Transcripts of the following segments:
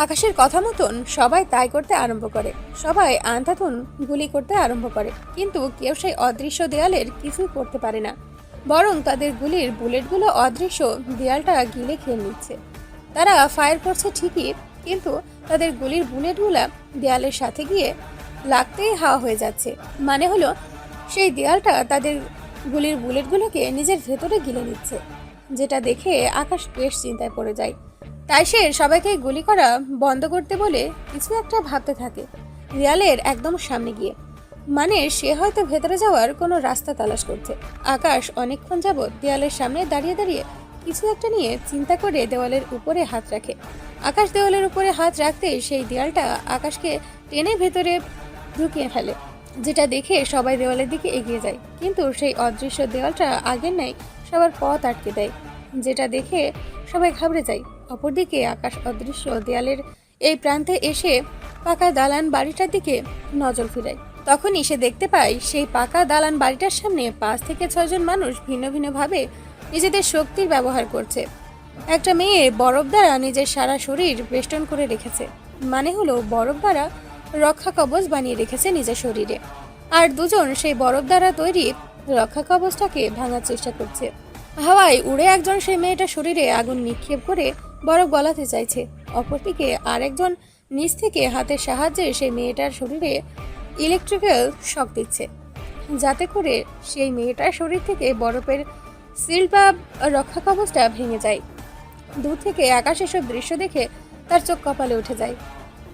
আকাশের কথা মতন সবাই তাই করতে আরম্ভ করে। সবাই আন্ধাধুন গুলি করতে আরম্ভ করে, কিন্তু কেউ সেই অদৃশ্য দেয়ালের কিছুই করতে পারে না। বরং তাদের গুলির বুলেটগুলো অদৃশ্য দেয়ালটা গিলে খেয়ে নিচ্ছে। তারা ফায়ার করছে ঠিকই, কিন্তু তাদের গুলির বুলেটগুলা দেয়ালের সাথে গিয়ে লাগতেই হাওয়া হয়ে যাচ্ছে। মানে হলো, সেই দেয়ালটা তাদের গুলির বুলেটগুলোকে নিজের ভেতরে গিলে নিচ্ছে। যেটা দেখে আকাশ বেশ চিন্তায় পড়ে যায়। তাই সে সবাইকে গুলি করা বন্ধ করতে বলে কিছু একটা ভাবতে থাকে দেয়ালের একদম সামনে গিয়ে। মানে সে হয়তো ভেতরে যাওয়ার কোনো রাস্তা তালাশ করছে। আকাশ অনেকক্ষণ যাবৎ দেয়ালের সামনে দাঁড়িয়ে দাঁড়িয়ে কিছু একটা নিয়ে চিন্তা করে দেওয়ালের উপরে হাত রাখে। আকাশ দেওয়ালের উপরে হাত রাখতেই সেই দেয়ালটা আকাশকে টেনে ভেতরে ঢুকিয়ে ফেলে। যেটা দেখে সবাই দেওয়ালের দিকে এগিয়ে যায়, কিন্তু সেই অদৃশ্য দেওয়ালটা আগের ন্যায় সবার পথ আটকে দেয়। যেটা দেখে সবাই ঘাবড়ে যায়। অপরদিকে আকাশ অদৃশ্য দেয়ালের এই প্রান্তে এসে পাকা দালান বাড়িটার দিকে নজর ফিরায়। তখনই সে দেখতে পায় সেই পাকা দালান বাড়িটার সামনে 5 থেকে 6 জন মানুষ ভিন্ন ভিন্ন ভাবে নিজেদের শক্তির ব্যবহার করছে। একটা মেয়ে বরফ দ্বারা নিজের সারা শরীর বেষ্টন করে রেখেছে। মানে হলো, বরফ দ্বারা রক্ষা কবচ বানিয়ে রেখেছে নিজের শরীরে। আর দুজন সেই বরফ দ্বারা তৈরি রক্ষা কবচটাকে ভাঙার চেষ্টা করছে। হাওয়ায় উড়ে একজন সেই মেয়েটার শরীরে আগুন নিক্ষেপ করে বরফ গলাতে চাইছে। অপরদিকে আরেকজন নিচ থেকে হাতের সাহায্যে সেই মেয়েটার শরীরে ইলেকট্রিক্যাল শক দিচ্ছে, যাতে করে সেই মেয়েটার শরীর থেকে বরফের সিল বা রক্ষা কবচটা ভেঙে যায়। দূর থেকে আকাশ এসব দৃশ্য দেখে তার চোখ কপালে উঠে যায়।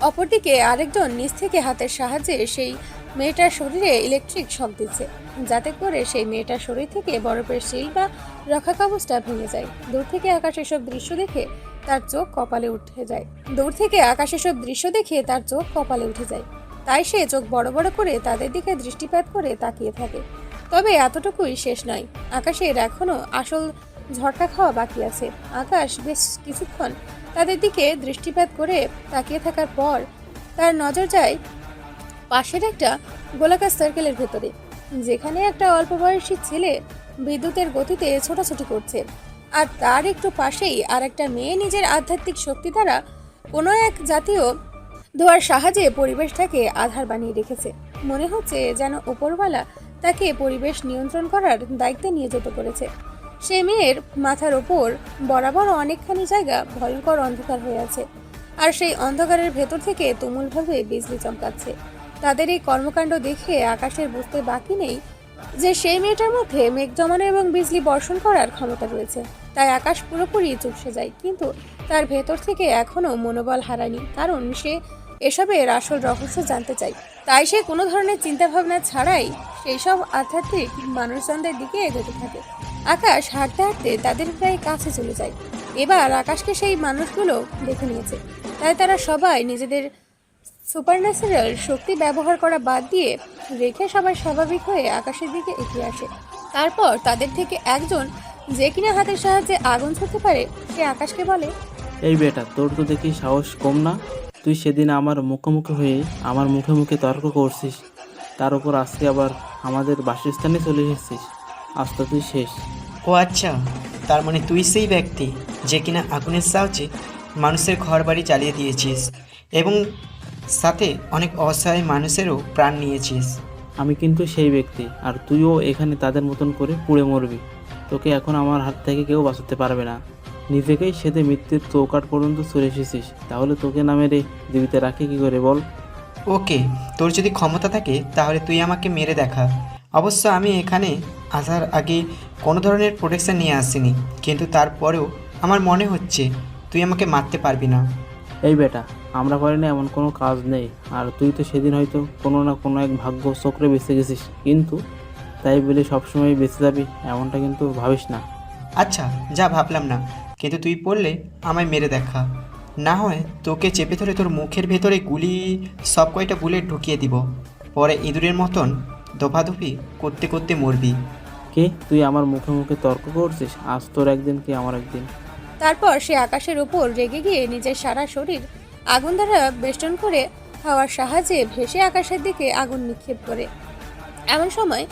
অপরদিকে আরেকজন নিচ থেকে হাতের সাহায্যে সেই মেয়েটার শরীরে ইলেকট্রিক শক দিচ্ছে, যাতে করে সেই মেয়েটার শরীর থেকে বরফের শিল বা রক্ষা কবচটা ভেঙে যায়। দূর থেকে আকাশ এসব দৃশ্য দেখে তার চোখ কপালে উঠে যায়। তাই সে চোখ বড় বড় করে তাদের দিকে দৃষ্টিপাত করে তাকিয়ে থাকে। তবে এতটুকুই শেষ নয়, আকাশের এখনো আসল ঝড়টা খাওয়া বাকি আছে। আকাশ বেশ কিছুক্ষণ তাদের দিকে দৃষ্টিপাত করে তাকিয়ে থাকার পর তার নজর যায় পাশের একটা গোলাকার সার্কেলের ভেতরে, যেখানে একটা অল্প বয়সী ছেলে বিদ্যুতের গতিতে ছোটাছুটি করছে। আর তার একটু পাশেই আর একটা মেয়ে নিজের আধ্যাত্মিক শক্তি দ্বারা কোনো এক জাতীয় ধোঁয়ার সাহায্যে পরিবেশটাকে আধার বানিয়ে রেখেছে। মনে হচ্ছে যেন উপরওয়ালা তাকে পরিবেশ নিয়ন্ত্রণ করার দায়িত্বে নিয়োজিত করেছে। সে মেয়ের মাথার ওপর বরাবর অনেকখানি জায়গা ভয়ঙ্কর অন্ধকার হয়ে আছে, আর সেই অন্ধকারের ভেতর থেকে তুমুলভাবে বিজলি চমকাচ্ছে। তাদের এই কর্মকাণ্ড দেখে আকাশের বুঝতে বাকি নেই যে সেই মেয়েটার মধ্যে মেঘ জমানো এবং বিজলি বর্ষণ করার ক্ষমতা রয়েছে। তাই আকাশ পুরোপুরি চুপসে যায়, কিন্তু তার ভেতর থেকে এখনো মনোবল হারায়নি, কারণ সে এসবের আসল রহস্য জানতে চায়। তাই সে কোনো ধরনের চিন্তাভাবনা ছাড়াই সেই সব আধ্যাত্মিক মানুষজনদের দিকে এগোতে থাকে। আকাশ হাঁটতে হাঁটতে তাদের প্রায় কাছে চলে যায়। এবার আকাশকে সেই মানুষগুলো দেখে নিয়েছে, তাই তারা সবাই নিজেদের সুপারন্যাচারাল শক্তি ব্যবহার করা বাদ দিয়ে রেখে সবাই স্বাভাবিক হয়ে আকাশের দিকে এগিয়ে আসে। তারপর তাদের থেকে একজন, যে কিনা হাতের সাহায্যে আগুন ছুঁতে পারে, সে আকাশকে বলে, এই বেটা, তোর তো দেখি সাহস কম না। তুই সেদিন আমার মুখোমুখি হয়ে আমার মুখে মুখে তর্ক করছিস, তার উপর আজকে আবার আমাদের বাসস্থানে চলে এসেছিস। আজ তো তুই শেষ। ও আচ্ছা, তার মানে তুই সেই ব্যক্তি যে কিনা আগুনের সাহায্যে মানুষের ঘর বাড়ি জ্বালিয়ে দিয়েছিস এবং সাথে অনেক অসহায় মানুষেরও প্রাণ নিয়েছিস। আমি কিন্তু সেই ব্যক্তি, আর তুইও এখানে তাদের মতন করে পুড়ে মরবি। তোকে এখন আমার হাত থেকে কেউ বাঁচাতে পারবে না। নিজেকেই সেদে মৃত্যুর চৌকাঠ পর্যন্ত চলে এসেছিস, তাহলে তোকে না মেরে জীবিত রাখে কী করে বল? ওকে, তোর যদি ক্ষমতা থাকে তাহলে তুই আমাকে মেরে দেখা। অবশ্য আমি এখানে আসার আগে কোনো ধরনের প্রোটেকশন নিয়ে আসিনি, কিন্তু তারপরেও আমার মনে হচ্ছে তুই আমাকে মারতে পারবি না। এই বেটা, আমরা পারি না এমন কোনো কাজ নেই। আর তুই তো সেদিন হয়তো কোনো না কোনো এক ভাগ্য চক্রে বেঁচে গেছিস, কিন্তু তাই বলে সবসময় বেঁচে যাবি এমনটা কিন্তু ভাবিস না। আচ্ছা, যা ভাবলাম না, কিন্তু তুই পড়লে আমায় মেরে দেখা। না হয় তোকে চেপে ধরে তোর মুখের ভেতরে সব কয়টা বুলেট ঢুকিয়ে দিব, পরে ইঁদুরের মতন দফাদফি করতে করতে মরবি। কে তুই আমার মুখে মুখে তর্ক করছিস? আজ তোর একদিন কি আমার একদিন। তারপর সে আকাশের উপর রেগে গিয়ে নিজের সারা শরীর আগুন দ্বারা বেষ্টন করে হাওয়ার সাহায্যে ভেসে আকাশের দিকে আগুন নিক্ষেপ করে। এমন সময়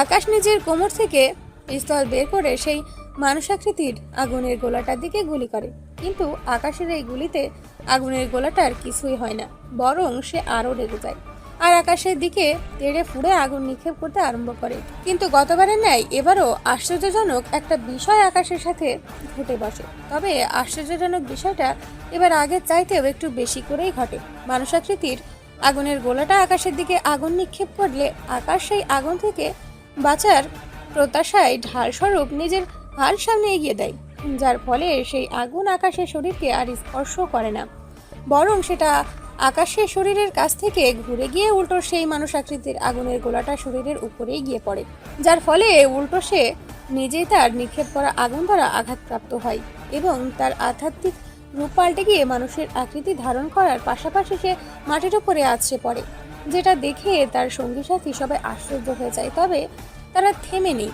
আকাশ নিজের কোমর থেকে পিস্তল বের করে সেই মানুষ আকৃতির আগুনের গোলাটার দিকে গুলি করে, কিন্তু আকাশের এই গুলিতে আগুনের গোলাটার কিছুই হয় না, বরং সে আরও রেগে যায় আর আকাশের দিকে তেড়ে ফুড়ে আগুন নিক্ষেপ করতে আরম্ভ করে। কিন্তু গতবারের ন্যায় এবারও আশ্চর্যজনক একটা বিষয় আকাশের সাথে ঘটে বসে। তবে আশ্চর্যজনক বিষয়টা এবার আগের চাইতেও একটু বেশি করেই ঘটে। মানুষ আকৃতির আগুনের গোলাটা আকাশের দিকে আগুন নিক্ষেপ করলে আকাশ সেই আগুন থেকে বাঁচার প্রত্যাশায় ঢালস্বরূপ নিজের হাল সামনে এগিয়ে দেয়, যার ফলে সেই আগুন আকাশের শরীরকে আর স্পর্শ করে না, বরং সেটা আকাশের শরীরের কাছ থেকে ঘুরে গিয়ে উল্টো সেই মানুষ আকৃতির আগুনের গোলাটা শরীরের উপরেই গিয়ে পড়ে, যার ফলে উল্টো সে নিজেই তার নিক্ষেপ করা আগুন দ্বারা আঘাতপ্রাপ্ত হয় এবং তার আধ্যাত্মিক রূপ পাল্টে গিয়ে মানুষের আকৃতি ধারণ করার পাশাপাশি সে মাটির উপরে আছড়ে পড়ে, যেটা দেখে তার সঙ্গী সাথী সবাই আশ্চর্য হয়ে যায়। তবে তারা থেমে নেই,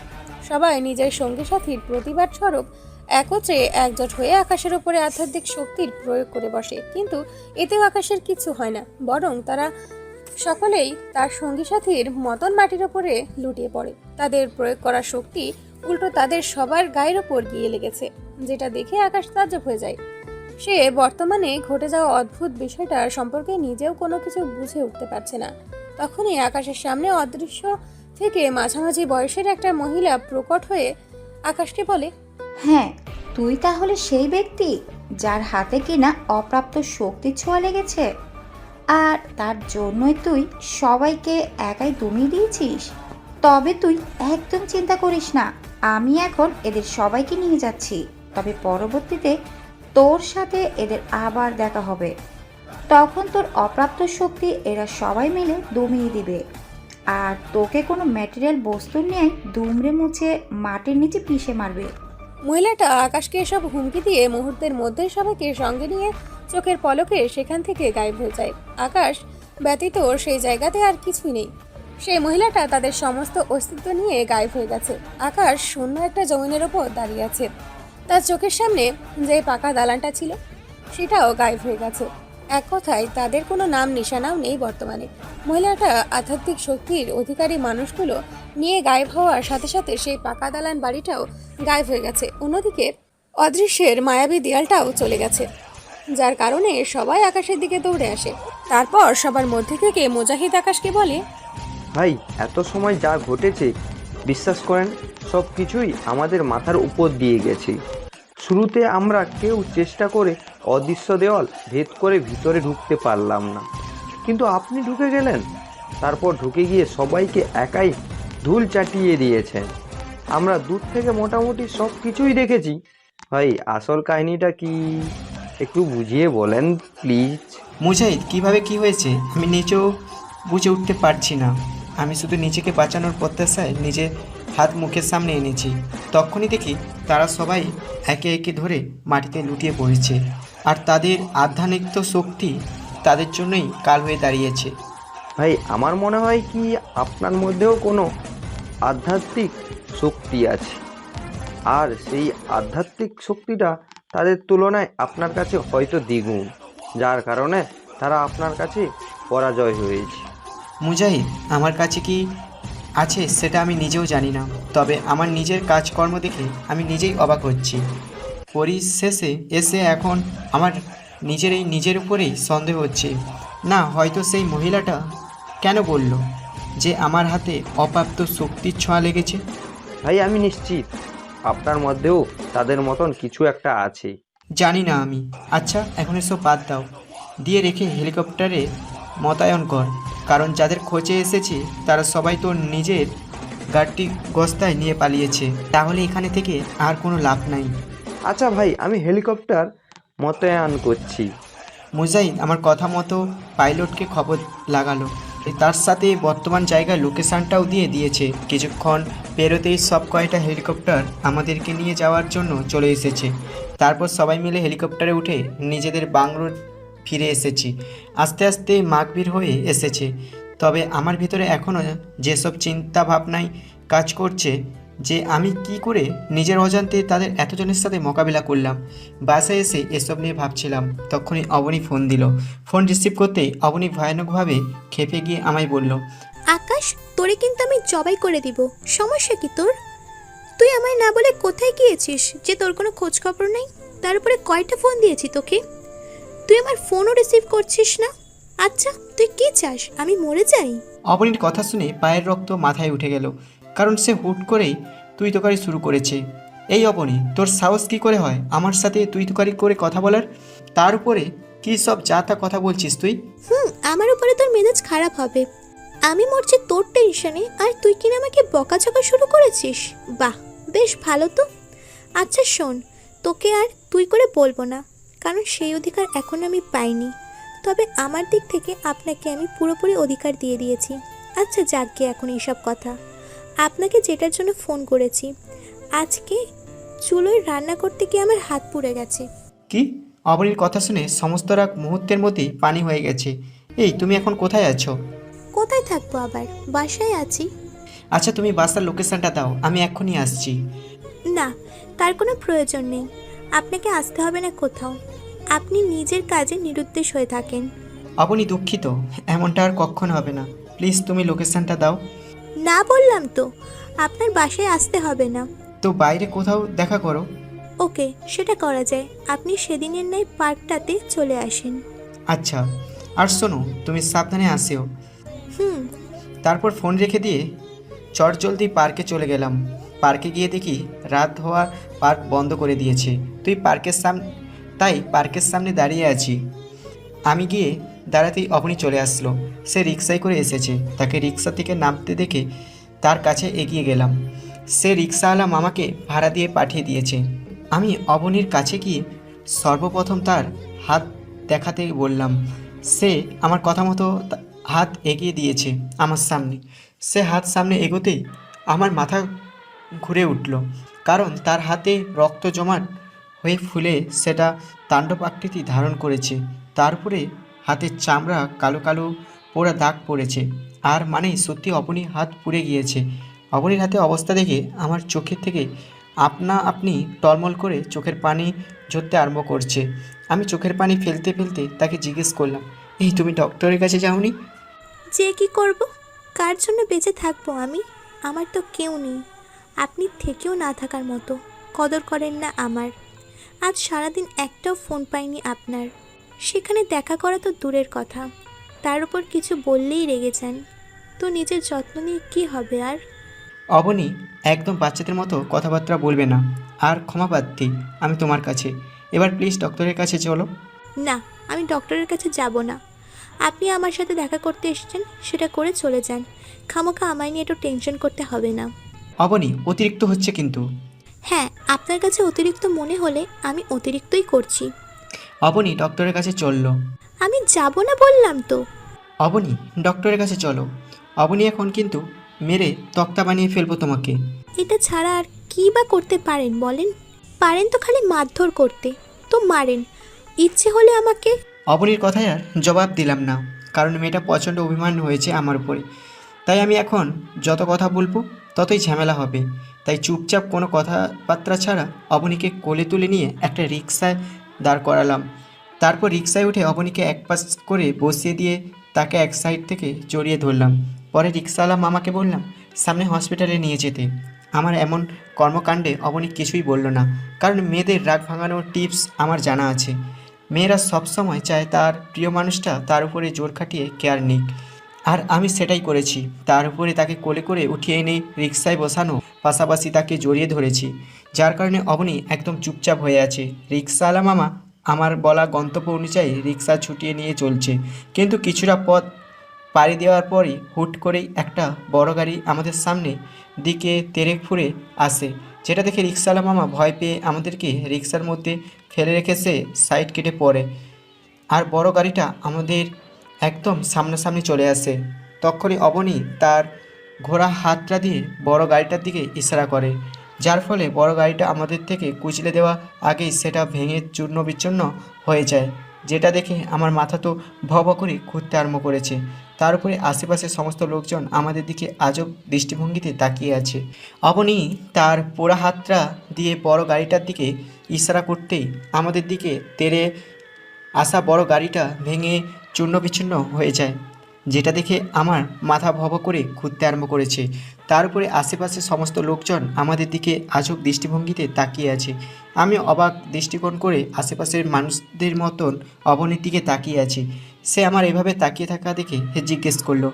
সবাই নিজের সঙ্গী সাথীর প্রতিবাদ স্বরূপ একত্রে একজোট হয়ে আকাশের উপরে আধ্যাত্মিক শক্তির প্রয়োগ করে বসে। কিন্তু এতেও আকাশের কিছু হয় না, বরং তারা সকলেই তার সঙ্গী সাথীর মতন মাটির ওপরে লুটিয়ে পড়ে। তাদের প্রয়োগ করা শক্তি উল্টো তাদের সবার গায়ের ওপর গিয়ে লেগেছে, যেটা দেখে আকাশ তাজ্জব হয়ে যায়। সে বর্তমানে ঘটে যাওয়া অদ্ভুত বিষয়টার সম্পর্কে নিজেও কোনো কিছু বুঝে উঠতে পারছে না। তখনই আকাশের সামনে অদৃশ্য থেকে মাঝামাঝি বয়সের একটা মহিলা প্রকট হয়ে আকাশকে বলে, হ্যাঁ, তুই তাহলে সেই ব্যক্তি যার হাতে কিনা অপ্রাপ্ত শক্তির ছোঁয়া লেগেছে, আর তার জন্যই তুই সবাইকে একাই দমিয়ে দিয়েছিস। তবে তুই একদম চিন্তা করিস না, আমি এখন এদের সবাইকে নিয়ে যাচ্ছি, তবে পরবর্তীতে তোর সাথে এদের আবার দেখা হবে। তখন তোর অপ্রাপ্ত শক্তি এরা সবাই মিলে দমিয়ে দিবে, আর তোকে কোনো ম্যাটেরিয়াল বস্তুর ন্যায় দুমড়ে মুছে মাটির নিচে পিষে মারবে। মহিলাটা আকাশকে এসব হুমকি দিয়ে মুহূর্তের মধ্যে সবাইকে সঙ্গে নিয়ে চোখের পলকে সেখান থেকে গায়েব হয়ে যায়। আকাশ ব্যতীত সেই জায়গাতে আর কিছুই নেই। সেই মহিলাটা তাদের সমস্ত অস্তিত্ব নিয়ে গায়েব হয়ে গেছে। আকাশ শূন্য একটা জমিনের ওপর দাঁড়িয়ে আছে, তার চোখের সামনে যে পাকা দালানটা ছিল সেটাও গায়েব হয়ে গেছে। এক কথায় তাদের কোনো নাম নিশানাও নেই বর্তমানে। মহিলাটা আধ্যাত্মিক শক্তির অধিকারী মানুষগুলো নিয়ে গায়েব হওয়ার সাথে সাথে সেই পাকা দালান বাড়িটাও গায়েব হয়ে গেছে। অন্যদিকে অদৃশ্যের মায়াবী দেয়ালটাও চলে গেছে, যার কারণে সবাই আকাশের দিকে দৌড়ে আসে। তারপর সবার মধ্যে থেকে মুজাহিদ আকাশকে বলে, ভাই, এত সময় যা ঘটেছে বিশ্বাস করেন সব কিছুই আমাদের মাথার উপর দিয়ে গেছে। শুরুতে আমরা কেউ চেষ্টা করে অদৃশ্য দেওয়াল ভেদ করে ভিতরে ঢুকতে পারলাম না, কিন্তু আপনি ঢুকে গেলেন। তারপর ঢুকে গিয়ে সবাইকে একাই ধুল চাটিয়ে দিয়েছেন। আমরা দূর থেকে মোটামুটি সব কিছুই দেখেছি। ভাই, আসল কাহিনীটা কি একটু বুঝিয়ে বলেন প্লিজ। মুজাহিদ, কিভাবে কি হয়েছে আমি নিজেও বুঝে উঠতে পারছি না। আমি শুধু নিজেকে বাঁচানোর প্রত্যাশায় নিজের হাত মুখের সামনে এনেছি। তখনই দেখি তারা সবাই একে একে ধরে মাটিতে লুটিয়ে পড়েছে, আর তাদের আধ্যাত্মিক শক্তি তাদের জন্যই কাল হয়ে দাঁড়িয়েছে। ভাই, আমার মনে হয় কি আপনার মধ্যেও কোনো আধ্যাত্মিক শক্তি আছে, আর সেই আধ্যাত্মিক শক্তিটা তাদের তুলনায় আপনার কাছে হয়তো দ্বিগুণ, যার কারণে তারা আপনার কাছে পরাজয় হয়েছে। মুজাহিদ, আমার কাছে কি আছে সেটা আমি নিজেও জানি না, তবে আমার নিজের কাজকর্ম দেখে আমি নিজেই অবাক হচ্ছি। পরিশেষে এসে এখন আমার নিজের উপরেই সন্দেহ হচ্ছে। না, হয়তো সেই মহিলাটা কেন বলল যে আমার হাতে অপ্রাপ্ত শক্তির ছোঁয়া লেগেছে? ভাই, আমি নিশ্চিত আপনার মধ্যেও তাদের মতন কিছু একটা আছে। জানি না আমি। আচ্ছা, এখন এসব বাদ দাও, দিয়ে রেখে হেলিকপ্টারে মোতায়েন কর, কারণ যাদের খোঁজে এসেছি তারা সবাই তো নিজের গাড়িটি গস্তায় নিয়ে পালিয়েছে। তাহলে এখানে থেকে আর কোনো লাভ নাই। আচ্ছা ভাই, আমি হেলিকপ্টার মোতায়েন করছি। মুজাহিদ আমার কথা মতো পাইলটকে খবর লাগালো, তার সাথে বর্তমান জায়গার লোকেশানটাও দিয়ে দিয়েছে। কিছুক্ষণ পেরোতেই সব কয়টা হেলিকপ্টার আমাদেরকে নিয়ে যাওয়ার জন্য চলে এসেছে। তারপর সবাই মিলে হেলিকপ্টারে উঠে নিজেদের বাংলো ফিরে এসেছি। আস্তে আস্তে মাগভীর হয়ে এসেছে, তবে আমার ভিতরে এখনও যেসব চিন্তা ভাবনাই কাজ করছে যে আমি কি করে নিজের অজান্তে তাদের এতজনের সাথে মোকাবিলা করলাম। বাসায় এসে এসব নিয়ে ভাবছিলাম, তখনই অবনী ফোন দিল। ফোন রিসিভ করতেই অবনী ভয়ানকভাবে খেপে গিয়ে আমায় বলল, আকাশ, তোরে কিন্তু আমি জবাই করে দিব, সমস্যা কি তোর? তুই আমায় না বলে কোথায় গিয়েছিস যে তোর কোনো খোঁজ খবর নেই? তার উপরে কয়টা ফোন দিয়েছি তোকে, তুই আমার ফোনও রিসিভ করছিস না। আচ্ছা তুই কি চাস, আমি মরে যাই? অবনীর কথা শুনে পায়ের রক্ত মাথায় উঠে গেল, কারণ সে হুট করেই তুই তোকারি শুরু করেছে। এই অবনী, তোর সাহস কী করে হয় আমার সাথে তুই তোকারি করে কথা বলার? তার উপরে কী সব যা তা কথা বলছিস তুই? আমার উপরে তোর মেজাজ খারাপ হবে। আমি মরছি তোর টেনশনে, আর তুই কিনা আমাকে বকাঝকা শুরু করেছিস। বাহ, বেশ ভালো তো। আচ্ছা শোন, তোকে আর তুই করে বলবো না, কারণ সেই অধিকার এখন আমি পাইনি। তবে আমার দিক থেকে আপনাকে আমি পুরোপুরি অধিকার দিয়ে দিয়েছি। আচ্ছা যাক গিয়ে এখন এইসব কথা। আপনাকে যেটার জন্য ফোন করেছি, আজকে চুলোয় রান্না করতে গিয়ে আমার হাত পুড়ে গেছে। কি? অবনীর কথা শুনে সমস্ত রাগ মুহূর্তের মধ্যেই পানি হয়ে গেছে। এই তুমি এখন কোথায় আছো? কোথায় থাকবো আবার, বাসায় আছি। আচ্ছা তুমি বাসার লোকেশনটা দাও, আমি এক্ষুনি আসছি। না, তার কোনো প্রয়োজন নেই, আপনাকে আসতে হবে না কোথাও। আপনি নিজের কাজে নিরুদ্দেশ হয়ে থাকেন। অবনী দুঃখিত, এমনটা আর কখনো হবে না। প্লিজ তুমি লোকেশনটা দাও। না বললাম তো, আপনার বাসায় আসতে হবে না। তো বাইরে কোথাও দেখা করো। ওকে, সেটা করা যায়। আপনি সেদিনের ন্যায় পার্কটাতে চলে আসেন। আচ্ছা, আর শোনো, তুমি সাবধানে আসিও। হুম। তারপর ফোন রেখে দিয়ে চটজলদি পার্কে চলে গেলাম। পার্কে গিয়ে দেখি রাত হওয়ার পার্ক বন্ধ করে দিয়েছে। তাই পার্কের সামনে দাঁড়িয়ে আছি। আমি গিয়ে দাঁড়াতেই অবনী চলে আসলো। সে রিক্সায় করে এসেছে। তাকে রিক্সা থেকে নামতে দেখে তার কাছে এগিয়ে গেলাম। সে রিক্সাওয়ালা মামাকে ভাড়া দিয়ে পাঠিয়ে দিয়েছে। আমি অবনীর কাছে গিয়ে সর্বপ্রথম তার হাত দেখাতে বললাম। সে আমার কথা মতো হাত এগিয়ে দিয়েছে আমার সামনে। সে হাত সামনে এগোতেই আমার মাথা ঘুরে উঠল, কারণ তার হাতে রক্ত জমাট হয়ে ফুলে সেটা তাণ্ডব আকৃতি ধারণ করেছে। তারপরে হাতের চামড়া কালো কালো পোড়া দাগ পড়েছে। আর মানেই সত্যি অবনীর হাত পুড়ে গিয়েছে। অবনীর হাতে অবস্থা দেখে আমার চোখের থেকে আপনা আপনি টলমল করে চোখের পানি ঝরতে আরম্ভ করছে। আমি চোখের পানি ফেলতে ফেলতে তাকে জিজ্ঞেস করলাম, এই তুমি ডক্টরের কাছে যাওনি? যে কি করব, কার জন্য বেঁচে থাকবো আমি? আমার তো কেউ নেই, আপনি থেকেও না থাকার মতো। কদর করেন না আমার। আজ সারাদিন একটাও ফোন পাইনি আপনার। সেখানে দেখা করা তো দূরের কথা, তার উপর কিছু বললেই রেগে যান। তো নিজের যত্ন নিয়ে কী হবে আর? অবনী, একদম বাচ্চাদের মতো কথাবার্তা বলবে না। আর ক্ষমা প্রার্থী আমি তোমার কাছে। এবার প্লিজ ডক্টরের কাছে চলো। না, আমি ডক্টরের কাছে যাব না। আপনি আমার সাথে দেখা করতে এসেছেন, সেটা করে চলে যান। খামোখা আমায় নিয়ে একটু টেনশন করতে হবে না। অবনী, অতিরিক্ত হচ্ছে কিন্তু। হ্যাঁ, আপনার কাছে অতিরিক্ত মনে হলে আমি অতিরিক্তই করছি। অবনী ডক্টরের কাছে চললো। আমি যাব না বললাম তো। অবনী, ডক্টরের কাছে চলো। অবনী, এখন কিন্তু মেরে তক্তা বানিয়ে ফেলবো তোমাকে। এটা ছাড়া আর কী বা করতে পারেন বলেন? পারেন তো খালি মারধর করতে, তো মারেন। ইচ্ছে হলে আমাকে। অবনীর কথায় আর জবাব দিলাম না, কারণ মেয়েটা প্রচণ্ড অভিমান হয়েছে আমার উপরে। তাই আমি এখন যত কথা বলবো ততই ঝামেলা হবে। তাই চুপচাপ কোনো কথাবার্তা ছাড়া অবনীকে কোলে তুলে নিয়ে একটা রিক্সায় দাঁড় করালাম। তারপর রিক্সায় উঠে অবনীকে এক পাশ করে বসিয়ে দিয়ে তাকে এক সাইড থেকে জড়িয়ে ধরলাম। পরে রিক্সাওয়ালা মামাকে বললাম সামনে হসপিটালে নিয়ে যেতে। আমার এমন কর্মকাণ্ডে অবনী কিছুই বলল না, কারণ মেয়েদের রাগ ভাঙানোর টিপস আমার জানা আছে। মেয়েরা সবসময় চায় তার প্রিয় মানুষটা তার উপরে জোর খাটিয়ে কেয়ার নিক, আর আমি সেটাই করেছি। তার উপরে তাকে কোলে করে উঠিয়ে এনে রিক্সায় বসানো, পাশাপাশি তাকে জড়িয়ে ধরেছি, যার কারণে অবনী একদম চুপচাপ হয়ে আছে। রিক্সাওয়ালা মামা আমার বলা গন্তব্য অনুযায়ী রিক্সা ছুটিয়ে নিয়ে চলছে, কিন্তু কিছুটা পথ পাড়ি দেওয়ার পরই হুট করেই একটা বড় গাড়ি আমাদের সামনে দিকে তেড়ে ফুঁড়ে আসে, যেটা দেখে রিক্সাওয়ালা মামা ভয় পেয়ে আমাদেরকে রিক্সার মধ্যে ফেলে রেখে সে সাইড কেটে পড়ে। আর বড় গাড়িটা আমাদের একদম সামনাসামনি চলে আসে। তখনই অবনী তার ঘোড়া হাতটা দিয়ে বড় গাড়িটার দিকে ইশারা করে, যার ফলে বড় গাড়িটা আমাদের থেকে কুচলে দেওয়া আগেই সেটা ভেঙে চূর্ণ বিচ্ছিন্ন হয়ে যায়, যেটা দেখে আমার মাথা তো ভ ভ করে ঘুরতে আরম্ভ করেছে। তার উপরে আশেপাশের সমস্ত লোকজন আমাদের দিকে আজব দৃষ্টিভঙ্গিতে তাকিয়ে আছে। অবনী তার পোড়া হাতটা দিয়ে বড় গাড়িটার দিকে ইশারা করতেই আমাদের দিকে তেড়ে আসা বড় গাড়িটা ভেঙে চূর্ণ বিচ্ছিন্ন হয়ে যায়। যেটা দেখে আমার মাথা ভব করে ঘুরতে আরম্ভ করেছে। তার উপরে আশেপাশে সমস্ত লোকজন আমাদের দিকে আজব দৃষ্টিভঙ্গিতে তাকিয়ে আছে। আমি অবাক দৃষ্টিকোণ করে আশেপাশের মানুষদের মতন অবনীর দিকে তাকিয়ে আছি। সে আমার এভাবে তাকিয়ে থাকা দেখে জিজ্ঞেস করলো,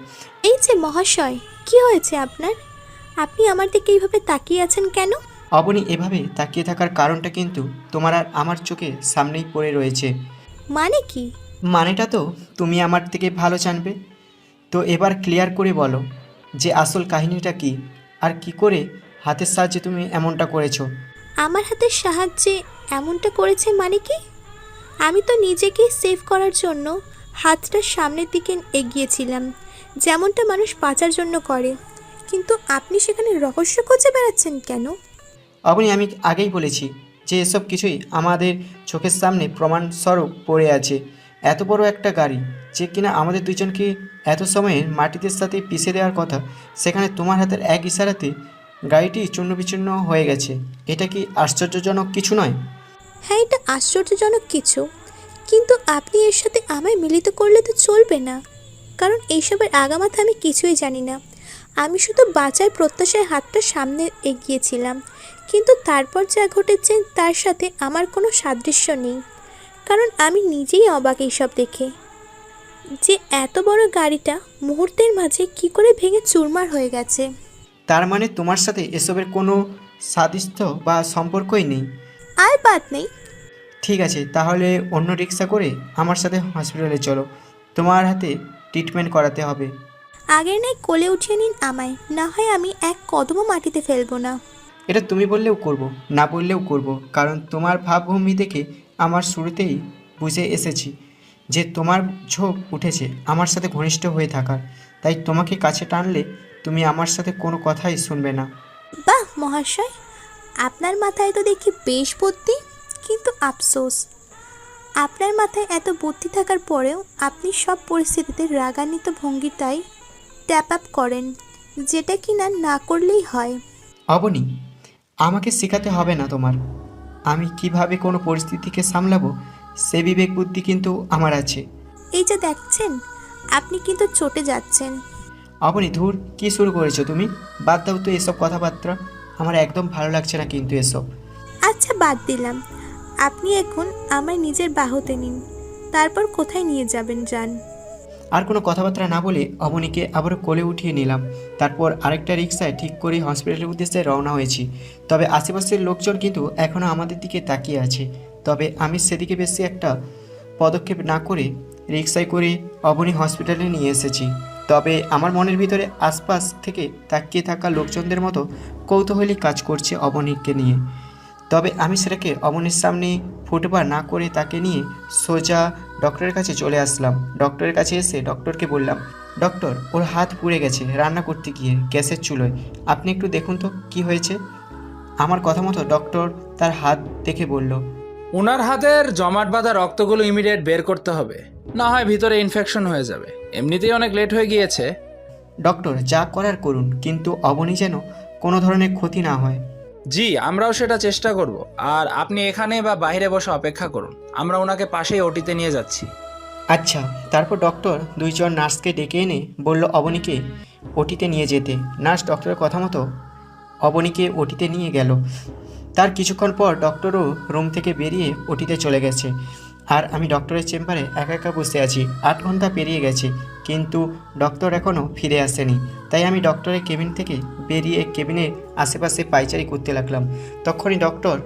এই যে মহাশয়, কি হয়েছে আপনার? আপনি আমার দিকে এইভাবে তাকিয়ে আছেন কেন? অবনী এভাবে তাকিয়ে থাকার কারণটা কিন্তু তোমার আর আমার চোখে সামনেই পড়ে রয়েছে। মানে কি? মানেটা তো তুমি আমার থেকে ভালো জানবে। তো এবার ক্লিয়ার করে বলো যে আসল কাহিনীটা কি, আর কি করে হাতের সাহায্যে তুমি এমনটা করেছো। আমার হাতের সাহায্যে এমনটা করেছে মানে কি? আমি তো নিজেকে সেভ করার জন্য হাতটা সামনের দিকে এগিয়েছিলাম, যেমনটা মানুষ বাঁচার জন্য করে। কিন্তু আপনি সেখানে রহস্য খুঁজে বেড়াচ্ছেন কেন? অবনী, আমি আগেই বলেছি যে এসব কিছুই আমাদের চোখের সামনে প্রমাণস্বরূপ পড়ে আছে। এত বড় একটা গাড়ি যে কিনা আমাদের দুজনকে এত সময়ে মাটিতে সাথে পিষে দেওয়ার কথা, সেখানে তোমার হাতের এক ইশারাতে গাড়িটি চূর্ণ বিচূর্ণ হয়ে গেছে। এটা কি আশ্চর্যজনক কিছু নয়? হ্যাঁ, এটা আশ্চর্যজনক কিছু, কিন্তু আপনি এর সাথে আমায় মিলিত করলে তো চলবে না। কারণ এইসবের আগামাথা আমি কিছুই জানি না। আমি শুধু বাঁচার প্রত্যাশায় হাতটা সামনে এগিয়েছিলাম, কিন্তু তারপর যা ঘটেছে তার সাথে আমার কোনো সাদৃশ্য নেই। কারণ আমি নিজেই অবাক এইসব দেখে, যে এত বড় গাড়িটা মুহূর্তের মাঝে কি করে ভেঙে চুরমার হয়ে গেছে। তার মানে তোমার সাথে এসবের কোনো সাদৃশ্য বা সম্পর্কই নেই? আর বাদ নেই। ঠিক আছে, তাহলে অন্য রিক্সা করে আমার সাথে হসপিটালে চলো। তোমার হাতে ট্রিটমেন্ট করাতে হবে। আগের নাই কোলে উঠিয়ে নিন আমায়, না হয় আমি এক কদমও মাটিতে ফেলবো না। এটা তুমি বললেও করব, না বললেও করব, কারণ তোমার ভাবভূমি দেখে আমার শুরুতেই বুঝে এসেছি যে তোমার ঝোঁক উঠেছে আমার সাথে ঘনিষ্ঠ হয়ে থাকার। তাই তোমাকে কাছে টানলে তুমি আমার সাথে কোনো কথাই শুনবে না। বাহ মহাশয়, আপনার মাথায় তো দেখি বেশ বুদ্ধি, কিন্তু আফসোস, আপনার মাথায় এত বুদ্ধি থাকার পরেও আপনি সব পরিস্থিতিতে রাগান্বিত ভঙ্গিটাই ট্যাপ আপ করেন, যেটা কিনা না করলেই হয়। অবনী, আমাকে শেখাতে হবে না তোমার। আমি কিভাবে কোনো পরিস্থিতিকে সামলাবো সে বিবেক বুদ্ধি কিন্তু আমার আছে। এই যে দেখছেন, আপনি কিন্তু চটে যাচ্ছেন। অবনী, ধুর, কী শুরু করেছো তুমি? বাদ দাও তো এসব কথাবার্তা, আমার একদম ভালো লাগছে না কিন্তু এসব। আচ্ছা বাদ দিলাম, আপনি এখন আমায় নিজের বাহুতে নিন, তারপর কোথায় নিয়ে যাবেন যান। আর কোনো কথাবার্তা না বলে অবনীকে আবারও কোলে উঠিয়ে নিলাম। তারপর আরেকটা রিক্সায় ঠিক করে হসপিটালের উদ্দেশ্যে রওনা হয়েছি। তবে আশেপাশের লোকজন কিন্তু এখনও আমাদের দিকে তাকিয়ে আছে। তবে আমি সেদিকে বেশি একটা পদক্ষেপ না করে রিক্সায় করে অবনী হসপিটালে নিয়ে এসেছি। তবে আমার মনের ভিতরে আশপাশ থেকে তাকিয়ে থাকা লোকজনদের মতো কৌতূহলী কাজ করছে অবনীকে নিয়ে। তবে আমি সেটাকে অবনীর সামনে ফুটবার না করে তাকে নিয়ে সোজা ডক্টরের কাছে চলে আসলাম। ডক্টরের কাছে এসে ডক্টরকে বললাম, ডক্টর, ওর হাত পুড়ে গেছে রান্না করতে গিয়ে গ্যাসের চুলোয়। আপনি একটু দেখুন তো কি হয়েছে। আমার কথা মতো ডক্টর তার হাত দেখে বলল, ওনার হাতের জমাট বাঁধা রক্তগুলো ইমিডিয়েট বের করতে হবে, না হয় ভিতরে ইনফেকশন হয়ে যাবে। এমনিতেই অনেক লেট হয়ে গিয়েছে। ডক্টর, যা করার করুন, কিন্তু অবনী যেন কোনো ধরনের ক্ষতি না হয়। জি, আমরাও সেটা চেষ্টা করব। আর আপনি এখানে বা বাইরে বসে অপেক্ষা করুন, আমরা ওনাকে পাশেই ওটিতে নিয়ে যাচ্ছি। আচ্ছা। তারপর ডক্টর দুইজন নার্সকে ডেকে এনে বলল অবনীকে ওটিতে নিয়ে যেতে। নার্স ডক্টরের কথা মতো অবনীকে ওটিতে নিয়ে গেল। তার কিছুক্ষণ পর ডক্টরও রুম থেকে বেরিয়ে ওটিতে চলে গেছে। আর আমি ডক্টরের চেম্বারে একা একা বসে আছি। 8 ঘন্টা পেরিয়ে গেছে, কিন্তু ডক্টর এখনও ফিরে আসেনি। তাই আমি ডক্টরের কেবিন থেকে বেরিয়ে কেবিনের আশেপাশে পায়চারি করতে লাগলাম। তখনই ডক্টর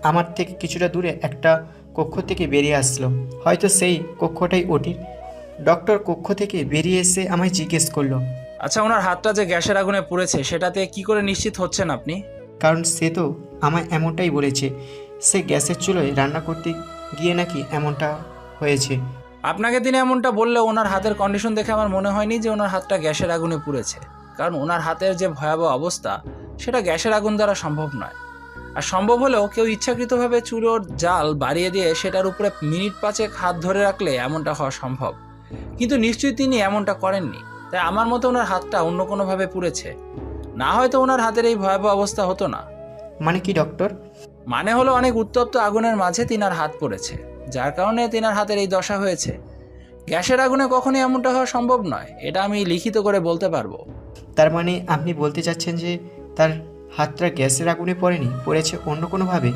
আমার থেকে কিছুটা দূরে একটা কক্ষ থেকে বেরিয়ে আসলো। হয়তো সেই কক্ষটাই ওটির। ডক্টর কক্ষ থেকে বেরিয়ে এসে আমায় জিজ্ঞেস করলো, আচ্ছা, ওনার হাতটা যে গ্যাসের আগুনে পুড়েছে সেটাতে কি করে নিশ্চিত হচ্ছেন আপনি? কারণ সে তো আমায় এমনটাই বলেছে। সে গ্যাসের চুলোয় রান্না করতে গিয়ে নাকি এমনটা হয়েছে। আপনাকে তিনি এমনটা বললে ওনার হাতের কন্ডিশন দেখে আমার মনে হয়নি যে ওনার হাতটা গ্যাসের আগুনে পুড়েছে। কারণ ওনার হাতের যে ভয়াবহ অবস্থা, সেটা গ্যাসের আগুন দ্বারা সম্ভব নয়। আর সম্ভব হলেও কেউ ইচ্ছাকৃতভাবে চুলোর জাল বাড়িয়ে দিয়ে সেটার উপরে মিনিট 5 হাত ধরে রাখলে এমনটা হওয়া সম্ভব। কিন্তু নিশ্চয়ই তিনি এমনটা করেননি। তাই আমার মতো ওনার হাতটা অন্য কোনোভাবে পুড়েছে, না হয়তো ওনার হাতের এই ভয়াবহ অবস্থা হতো না। মানে কি ডক্টর? মানে হলো অনেক উত্তপ্ত আগুনের মাঝে তিনার হাত পড়েছে, যার কারণে তিনার হাতের এই দশা হয়েছে। গ্যাসের আগুনে কখনোই এমনটা হওয়া সম্ভব নয়, এটা আমি লিখিত করে বলতে পারবো। তার মানে আপনি বলতে চাচ্ছেন যে তার হাতটা গ্যাসের আগুনে পড়েনি, পড়েছে অন্য কোনোভাবে?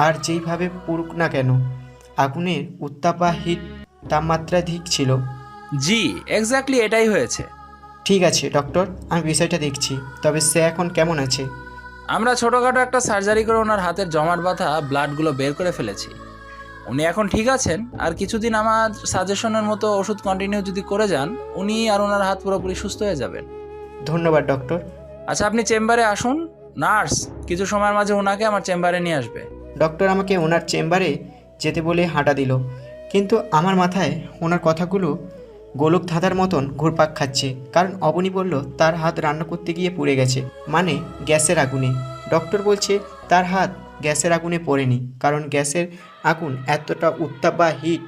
আর যেইভাবে পড়ুক না কেন, আগুনের উত্তাপ বা হিট তাপমাত্রাধিক ছিল। জি, এক্স্যাক্টলি এটাই হয়েছে। ঠিক আছে ডক্টর, আমি বিষয়টা দেখছি। তবে সে এখন কেমন আছে? আমরা ছোটোখাটো একটা সার্জারি করে ওনার হাতের জমাট বাঁধা ব্লাডগুলো বের করে ফেলেছি। উনি এখন ঠিক আছেন, আর কিছুদিন আমার সাজেশনের মতো ওষুধ কন্টিনিউ যদি করে যান, উনি আর ওনার হাত পুরোপুরি সুস্থ হয়ে যাবেন। ধন্যবাদ ডক্টর। আচ্ছা, আপনি চেম্বারে আসুন। নার্স কিছু সময়ের মাঝে ওনাকে আমার চেম্বারে নিয়ে আসবে। ডক্টর আমাকে ওনার চেম্বারে যেতে বলে হাঁটা দিল, কিন্তু আমার মাথায় ওনার কথাগুলো গোলক ধাঁধার মতন ঘুরপাক খাচ্ছে। কারণ অবনী বলল তার হাত রান্না করতে গিয়ে পুড়ে গেছে, মানে গ্যাসের আগুনে। ডক্টর বলছে তার হাত গ্যাসের আগুনে পড়েনি, কারণ গ্যাসের আগুন এতটা উত্তাপ বা হিট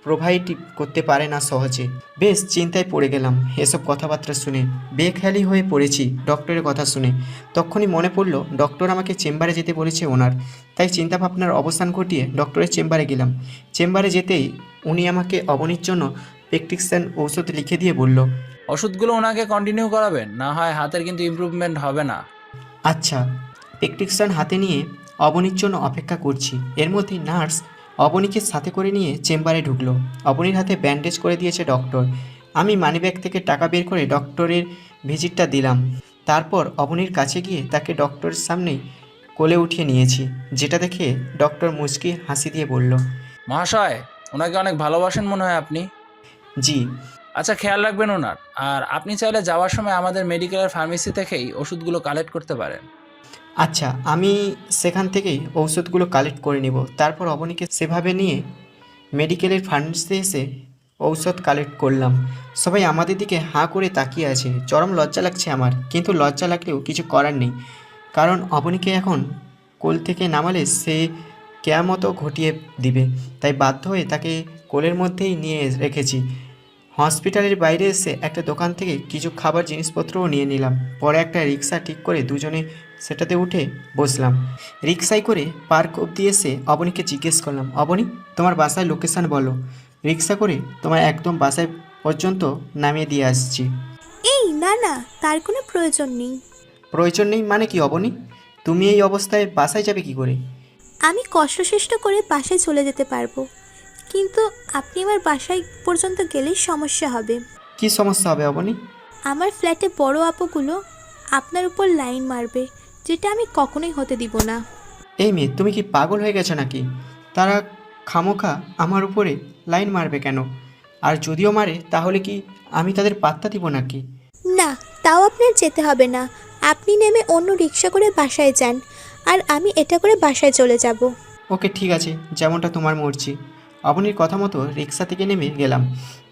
প্রোভাইড করতে পারে না সহজে। বেশ চিন্তায় পড়ে গেলাম এসব কথাবার্তা শুনে। বেখেয়ালি হয়ে পড়েছি ডক্টরের কথা শুনে। তখনই মনে পড়ল ডক্টর আমাকে চেম্বারে যেতে বলেছে ওনার। তাই চিন্তাভাবনার অবসান ঘটিয়ে ডক্টরের চেম্বারে গেলাম। চেম্বারে যেতেই উনি আমাকে অবনীর জন্য প্রেসক্রিপশন ঔষধ লিখে দিয়ে বলল, ওষুধগুলো ওনাকে কন্টিনিউ করাবেন, না হয় হাতের কিন্তু ইমপ্রুভমেন্ট হবে না। আচ্ছা। প্রেসক্রিপশন হাতে নিয়ে অবনীর জন্য অপেক্ষা করছি। এর মধ্যেই নার্স অবনীকে সাথে করে নিয়ে চেম্বারে ঢুকলো। অবনীর হাতে ব্যান্ডেজ করে দিয়েছে ডক্টর। আমি মানিব্যাগ থেকে টাকা বের করে ডক্টরের ভিজিটটা দিলাম। তারপর অবনীর কাছে গিয়ে তাকে ডক্টরের সামনেই কোলে উঠিয়ে নিয়েছি, যেটা দেখে ডক্টর মুচকি হাসি দিয়ে বলল, মহাশয়, ওনাকে অনেক ভালোবাসেন মনে হয় আপনি। জি। আচ্ছা, খেয়াল রাখবেন ওনার। আর আপনি চাইলে যাওয়ার সময় আমাদের মেডিকেলের ফার্মেসি থেকেই ওষুধগুলো কালেক্ট করতে পারেন। আচ্ছা, আমি সেখান থেকেই ঔষধগুলো কালেক্ট করে নিব। তারপর অবনীকে সেভাবে নিয়ে মেডিকেলের ফার্মেসিতে এসে ঔষধ কালেক্ট করলাম। সবাই আমাদের দিকে হাঁ করে তাকিয়ে আছে। চরম লজ্জা লাগছে আমার, কিন্তু লজ্জা লাগলেও কিছু করার নেই। কারণ অবনীকে এখন কোল থেকে নামালে সে কেয়ামতো ঘটিয়ে দিবে। তাই বাধ্য হয়ে তাকে কোলের মধ্যেই নিয়ে রেখেছি। হসপিটালের বাইরে এসে একটা দোকান থেকে কিছু খাবার জিনিসপত্রও নিয়ে নিলাম। পরে একটা রিক্সা ঠিক করে দুজনে সেটাতে উঠে বসলাম। রিক্সায় করে পার্ক অবধি এসে অবনীকে জিজ্ঞেস করলাম, অবনী তোমার বাসায় লোকেশান বলো, রিক্সা করে তোমার একদম বাসায় পর্যন্ত নামিয়ে দিয়ে আসছি। এই না না, তার কোনো প্রয়োজন নেই। প্রয়োজন নেই মানে কি অবনী? তুমি এই অবস্থায় বাসায় যাবে কি করে? আমি কষ্টসৃষ্ট করে বাসায় চলে যেতে পারবো, কিন্তু আপনি আমার বাসায় পর্যন্ত গেলেই সমস্যা হবে। কি সমস্যা হবে অবনী? আমার ফ্ল্যাটে বড় আপুগুলো আপনার উপর লাইন মারবে, যেটা আমি কখনোই হতে দিব না। এই মেয়ে, তুমি কি পাগল হয়ে গেছো নাকি? তারা খামোখা আমার উপরে লাইন মারবে কেন? আর যদিও মারে তাহলে কি আমি তাদের পাত্তা দিব নাকি? না, তাও আপনার যেতে হবে না। আপনি নেমে অন্য রিক্সা করে বাসায় যান, আর আমি এটা করে বাসায় চলে যাব। ওকে ঠিক আছে, যেমনটা তোমার মর্জি। অবনীর কথা মতো রিক্সা থেকে নেমে গেলাম।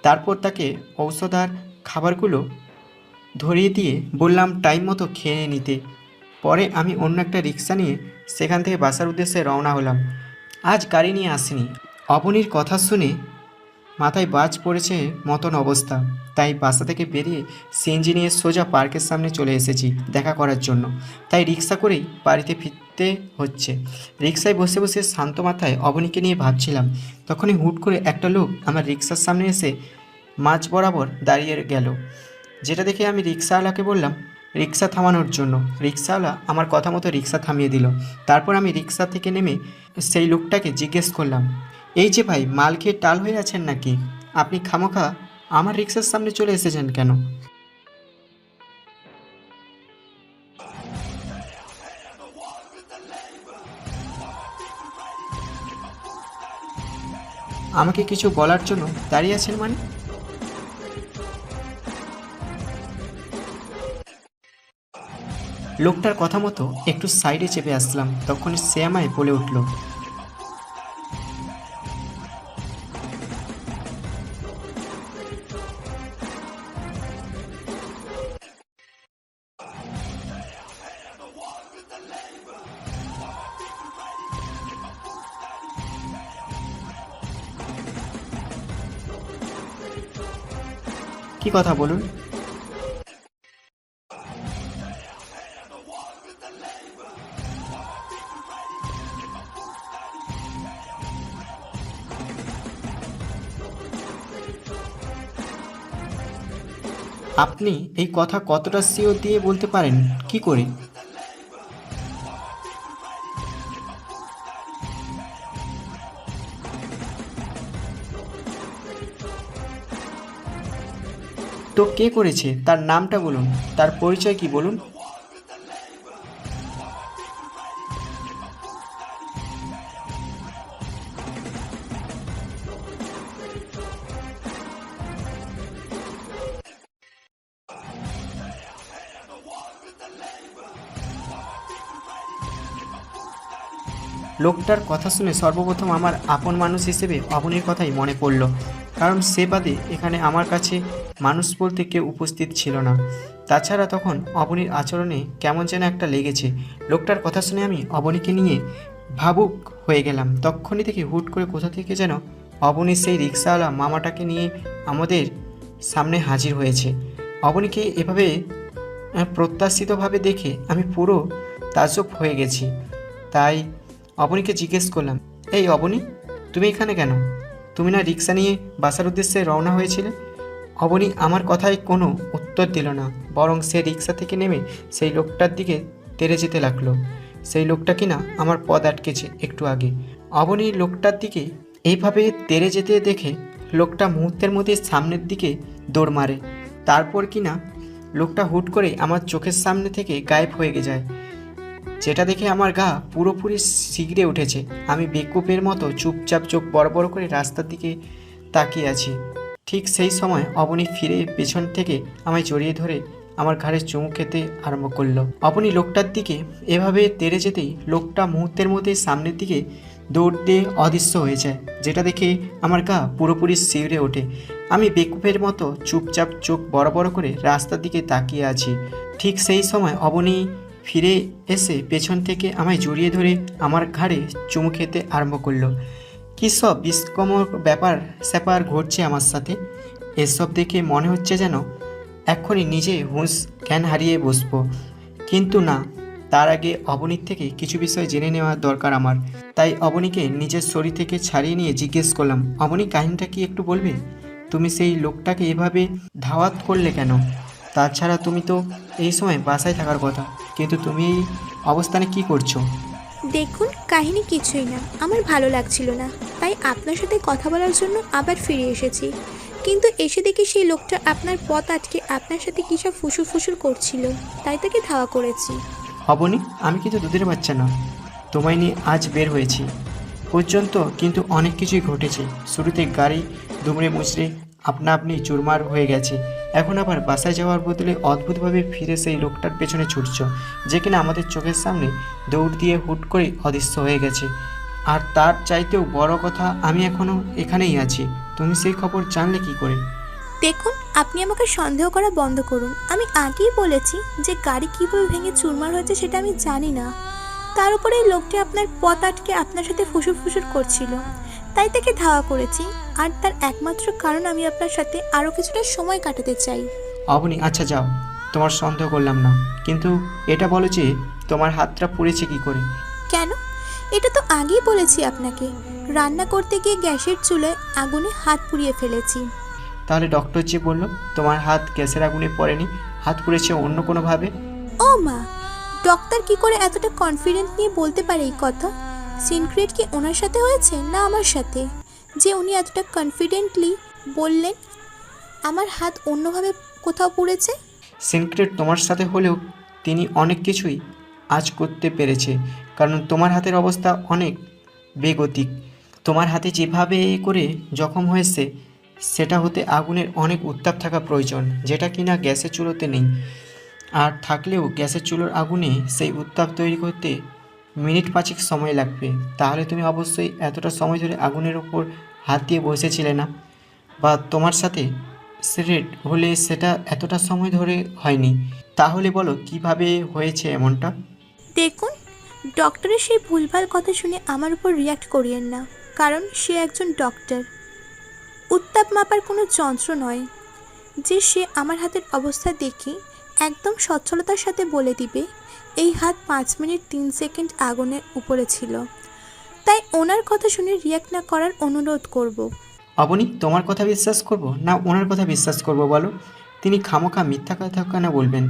তারপর তাকে ঔষধ আর খাবারগুলো ধরিয়ে দিয়ে বললাম টাইম মতো খেয়ে নিতে। পরে আমি অন্য একটা রিক্সা নিয়ে সেখান থেকে বাসার উদ্দেশ্যে রওনা হলাম। আজ গাড়ি নিয়ে আসিনি। অবনীর কথা শুনে মাথায় বাজ পড়েছে মতন অবস্থা। তাই বাসা থেকে বেরিয়ে সিএনজি নিয়ে সোজা পার্কের সামনে চলে এসেছি দেখা করার জন্য। তাই রিক্সা করেই বাড়িতে ফিরতে হচ্ছে। রিক্সায় বসে বসে শান্ত মাথায় অবনীকে নিয়ে ভাবছিলাম। তখনই হুট করে একটা লোক আমার রিক্সার সামনে এসে মাঝ বরাবর দাঁড়িয়ে গেল, যেটা দেখে আমি রিক্সাওয়ালাকে বললাম রিক্সা থামানোর জন্য। রিক্সাওয়ালা আমার কথা মতো রিক্সা থামিয়ে দিল। তারপর আমি রিক্সা থেকে নেমে সেই লোকটাকে জিজ্ঞেস করলাম, এই যে ভাই, মাল খেয়ে টাল হয়ে আছেন নাকি? আপনি খামোখা আমার রিক্সার সামনে চলে এসেছেন কেন? আমাকে কিছু বলার জন্য দাঁড়িয়ে আছেন মানে? লোকটার কথা মতো একটু সাইডে চেপে আসলাম। তখন সে আমায় বলে উঠল, কি কথা বলুন? আপনি এই কথা কতটা শিওর দিয়ে বলতে পারেন কি করে? তো কে করেছে তার নামটা বলুন, তার পরিচয় কি বলুন। লোকটার কথা শুনে সর্বপ্রথম আমার আপন মানুষ হিসেবে অবনীর কথাই মনে পড়ল, কারণ সে বাদে এখানে আমার কাছে মানুষ বলতে কেউ উপস্থিত ছিল না। তাছাড়া তখন অবনীর আচরণে কেমন যেন একটা লেগেছে। লোকটার কথা শুনে আমি অবনীকে নিয়ে ভাবুক হয়ে গেলাম। তক্ষণি থেকে হুট করে কোথা থেকে যেন অবনীর সেই রিক্সাওয়ালা মামাটাকে নিয়ে আমাদের সামনে হাজির হয়েছে। অবনীকে এভাবে প্রত্যাশিতভাবে দেখে আমি পুরো তাজ্জব হয়ে গেছি। তাই অবনীকে জিজ্ঞেস করলাম, এই অবনী, তুমি এখানে কেন? তুমি না রিক্সা নিয়ে বাসার উদ্দেশ্যে রওনা হয়েছিলে? অবনী আমার কথায় কোনো উত্তর দিল না, বরং সে রিক্সা থেকে নেমে সেই লোকটার দিকে তেড়ে যেতে লাগলো। সেই লোকটা কিনা আমার পথ আটকেছে একটু আগে। অবনী লোকটার দিকে এইভাবে তেড়ে যেতে দেখে লোকটা মুহূর্তের মধ্যে সামনের দিকে দৌড় মারে। তারপর কিনা লোকটা হুট করে আমার চোখের সামনে থেকে গায়েব হয়ে যায়, যেটা দেখে আমার গা পুরোপুরি শিগড়ে উঠেছে। আমি বেকুবের মতো চুপচাপ চোখ বড় বড় করে রাস্তার দিকে তাকিয়ে আছি। ঠিক সেই সময় অবনী ফিরে পেছন থেকে আমায় জড়িয়ে ধরে আমার ঘাড়ে চুমু খেতে আরম্ভ করলো। অবনী লোকটার দিকে এভাবে তেড়ে যেতেই লোকটা মুহূর্তের মধ্যে সামনের দিকে দৌড় দিয়ে অদৃশ্য হয়ে যায়, যেটা দেখে আমার গা পুরোপুরি শিউরে ওঠে। আমি বেকুবের মতো চুপচাপ চোখ বড় বড় করে রাস্তার দিকে তাকিয়ে আছি। ঠিক সেই সময় অবনী ফিরে এসে পেছন থেকে আমায় জড়িয়ে ধরে আমার ঘাড়ে চুমু খেতে আরম্ভ করলো। কী সব বিস্ময়কর ব্যাপার স্যাপার ঘটছে আমার সাথে। এসব দেখে মনে হচ্ছে যেন এক্ষুনি নিজে হুঁশ জ্ঞান হারিয়ে বসবো, কিন্তু না, তার আগে অবনীর থেকে কিছু বিষয় জেনে নেওয়া দরকার আমার। তাই অবনীকে নিজের শরীর থেকে ছাড়িয়ে নিয়ে জিজ্ঞেস করলাম, অবনী, কাহিনীটা কি একটু বলবে? তুমি সেই লোকটাকে এভাবে ধাওয়াত করলে কেন? তাছাড়া তুমি তো এই সময় বাসায় থাকার কথা, কিন্তু তুমি এই অবস্থানে কি করছো? দেখুন, কাহিনী কিছুই না, আমার ভালো লাগছিল না, তাই আপনার সাথে কথা বলার জন্য আবার ফিরে এসেছি। কিন্তু এসে দেখি সেই লোকটা আপনার পথ আটকে আপনার সাথে কী সব ফুসুর ফুসুর করছিল, তাই তাকে ধাওয়া করেছি। অবনী, আমি কিন্তু দুধের বাচ্চা না, তোমায় নিয়ে আজ বের হয়েছি পর্যন্ত কিন্তু অনেক কিছুই ঘটেছে। শুরুতে গাড়ি দুমড়ে মুচড়ে আপনা আপনি চুরমার হয়ে গেছে, এখন আবার বাসায় যাওয়ার বদলে অদ্ভুতভাবে ফিরে সেই লোকটার পেছনে ছুটছ, যে কিনা আমাদের চোখের সামনে দৌড় দিয়ে হুট করে অদৃশ্য হয়ে গেছে। আর তার চাইতেও বড় কথা, আমি এখনও এখানেই আছি। তুমি সেই খবর জানলে কি করে? দেখুন, আপনি আমাকে সন্দেহ করা বন্ধ করুন। আমি আগেই বলেছি যে গাড়ি কীভাবে ভেঙে চুরমার হয়েছে সেটা আমি জানি না। তার উপরে এই লোকটি আপনার পথ আটকে আপনার সাথে ফুসুর ফুসুর করছিল, তাই তাকে ধাওয়া করেছি। আর তার একমাত্র কারণ আমি আপনার সাথে আরও কিছুটা সময় কাটাতে চাই। অবনী, আচ্ছা যাও, তোমার সন্দেহ করলাম না, কিন্তু এটা বলো যে তোমার হাতটা পুড়েছে কি করে? কেন? এটা তো আগেই বলেছি আপনাকে। রান্না করতে গিয়ে গ্যাসের চুলায় আগুনে হাত পুড়িয়ে ফেলেছি। তাহলে ডক্টর যে বলল তোমার হাত গ্যাসের আগুনে পড়েনি, হাত পুড়েছে অন্য কোনোভাবে? ও মা, ডক্টর কি করে এতটা কনফিডেন্ট নিয়ে বলতে পারে এই কথা? সিনক্রেট কি ওনার সাথে হয়েছে না আমার সাথে, যে উনি এতটা কনফিডেন্টলি বললেন আমার হাত অন্যভাবে কোথাও পুড়েছে? সিনক্রেট তোমার সাথে হলেও তিনি অনেক কিছুই আজ করতে পেরেছে, কারণ তোমার হাতের অবস্থা অনেক বেগতিক। তোমার হাতে যেভাবে করে জখম হয়েছে সেটা হতে আগুনের অনেক উত্তাপ থাকা প্রয়োজন, যেটা কিনা গ্যাসের চুলোতে নেই। আর থাকলেও গ্যাসের চুলোর আগুনে সেই উত্তাপ তৈরি করতে মিনিট 5 সময় লাগবে। তাহলে তুমি অবশ্যই এতটা সময় ধরে আগুনের ওপর হাত দিয়ে বসেছিলে না, বা তোমার সাথে সিগারেট হলে সেটা এতটা সময় ধরে হয়নি। তাহলে বলো কিভাবে হয়েছে এমনটা? দেখুন, ডক্টরের সেই ভুলভাল কথা শুনে আমার উপর রিয়াক্ট করিয়েন না, কারণ সে একজন ডক্টর, উত্তাপ মাপার কোনো যন্ত্র নয় যে সে আমার হাতের অবস্থা দেখে একদম সচ্ছলতার সাথে বলে দিবে এই হাত 5 মিনিট 3 সেকেন্ড আগুনের উপরে ছিল। তাই ওনার কথা শুনে রিয়াক্ট না করার অনুরোধ করব। অবনী, তোমার কথা বিশ্বাস করব না ওনার কথা বিশ্বাস করব বলো? তিনি খামোখা মিথ্যা কথা কেন বলবেন?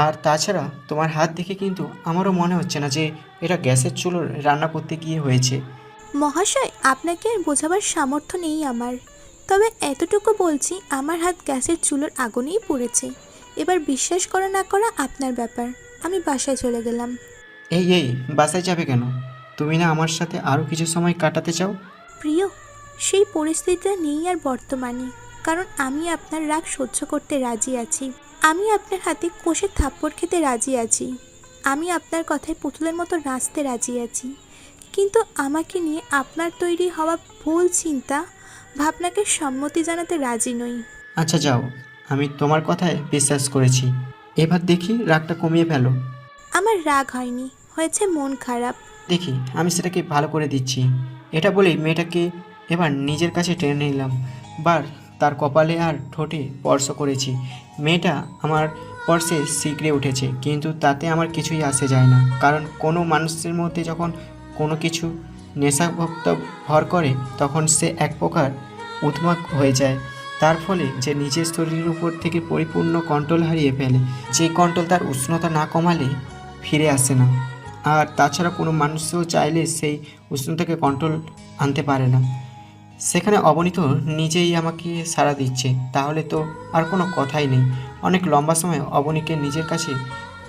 আর তাছাড়া তোমার হাত দেখে কিন্তু আমারও মনে হচ্ছে না যে এটা গ্যাসের চুলোর রান্না করতে গিয়ে হয়েছে। মহাশয়, আপনাকে আর বোঝাবার সামর্থ্য নেই আমার। তবে এতটুকু বলছি, আমার হাত গ্যাসের চুলোর আগুনেই পুড়েছে। এবার বিশ্বাস করা না করা আপনার ব্যাপার। আমি বাসায় চলে গেলাম। এই বাসায় যাবে কেন? তুমি না আমার সাথে আরও কিছু সময় কাটাতে চাও? প্রিয়, সেই পরিস্থিতিটা নেই আর বর্তমানে। কারণ আমি আপনার রাগ সহ্য করতে রাজি আছি। আমি আপনার হাতে কষে থাপ্পড় খেতে রাজি আছি। আমি আপনার কথায় পুতুলের মতো নাচতে রাজি আছি। কিন্তু আমাকে নিয়ে আপনার তৈরি হওয়া ভুল চিন্তা ভাবনাকে সম্মতি জানাতে রাজি নই। আচ্ছা যাও, আমি তোমার কথায় বিশ্বাস করেছি। এবার দেখি রাগটা কমিয়ে ফেলো। আমার রাগ হয়নি, হয়েছে মন খারাপ। দেখি আমি সেটাকে ভালো করে দিচ্ছি। এটা বলেই মেয়েটাকে এবার নিজের কাছে টেনে নিলাম। তার কপালে আর ঠোঁটে স্পর্শ করেছি। মেয়েটা আমার স্পর্শে শিগড়ে উঠেছে, কিন্তু তাতে আমার কিছুই আসে যায় না। কারণ কোনো মানুষের মধ্যে যখন কোনো কিছু নেশাভক্ত ভর করে, তখন সে এক প্রকার উন্মাদ হয়ে যায়। তার ফলে যে নিজের শরীরের উপর থেকে পরিপূর্ণ কন্ট্রোল হারিয়ে ফেলে, যে কন্ট্রোল তার উষ্ণতা না কমালে ফিরে আসে না। আর তাছাড়া কোনো মানুষও চাইলে সেই উষ্ণতাকে কন্ট্রোল আনতে পারে না। সেখানে অবনীত নিজেই আমাকে সাড়া দিচ্ছে, তাহলে তো আর কোনো কথাই নেই। অনেক লম্বা সময় অবনীকে নিজের কাছে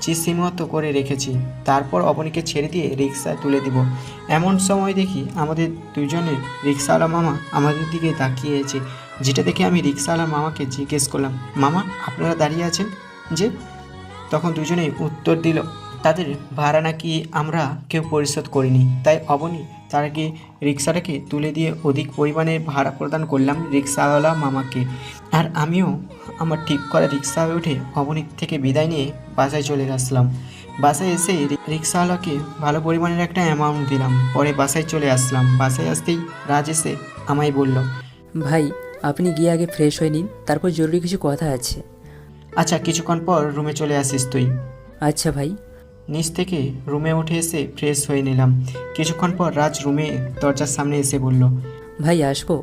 চিসিমত করে রেখেছি। তারপর অবনীকে ছেড়ে দিয়ে রিক্সায় তুলে দিব। এমন সময় দেখি আমাদের দুজনের রিক্সাওয়ালা মামা আমাদের দিকে তাকিয়েছে, যেটা দেখে আমি রিক্সাওয়ালা মামাকে জিজ্ঞেস করলাম, মামা আপনারা দাঁড়িয়ে আছেন যে? তখন দুজনেই উত্তর দিল, তাদের ভাড়া নাকি আমরা কেউ পরিশোধ করিনি, তাই অবনী তার আগে রিক্সাটাকে তুলে দিয়ে অধিক পরিমাণে ভাড়া প্রদান করলাম রিক্সাওয়ালা মামাকে। আর আমিও আমার ঠিক করা রিক্সায় উঠে অবনীর থেকে বিদায় নিয়ে বাসায় চলে আসলাম। বাসায় এসে রিক্সাওয়ালাকে ভালো পরিমাণের একটা অ্যামাউন্ট দিলাম। পরে বাসায় চলে আসলাম। বাসায় আসতেই রাজ এসে আমায় বলল, ভাই, আপনি গিয়ে আগে ফ্রেশ হয়ে নিন, তারপর জরুরি কিছু কথা আছে। আচ্ছা কিছুক্ষণ পর রুমে চলে আসিস তুই। আচ্ছা ভাই। নিচ থেকে রুমে উঠে এসে ফ্রেশ হয়ে নিলাম। কিছুক্ষণ পর রাজ রুমে দরজার সামনে এসে বলল, ভাই আসবো?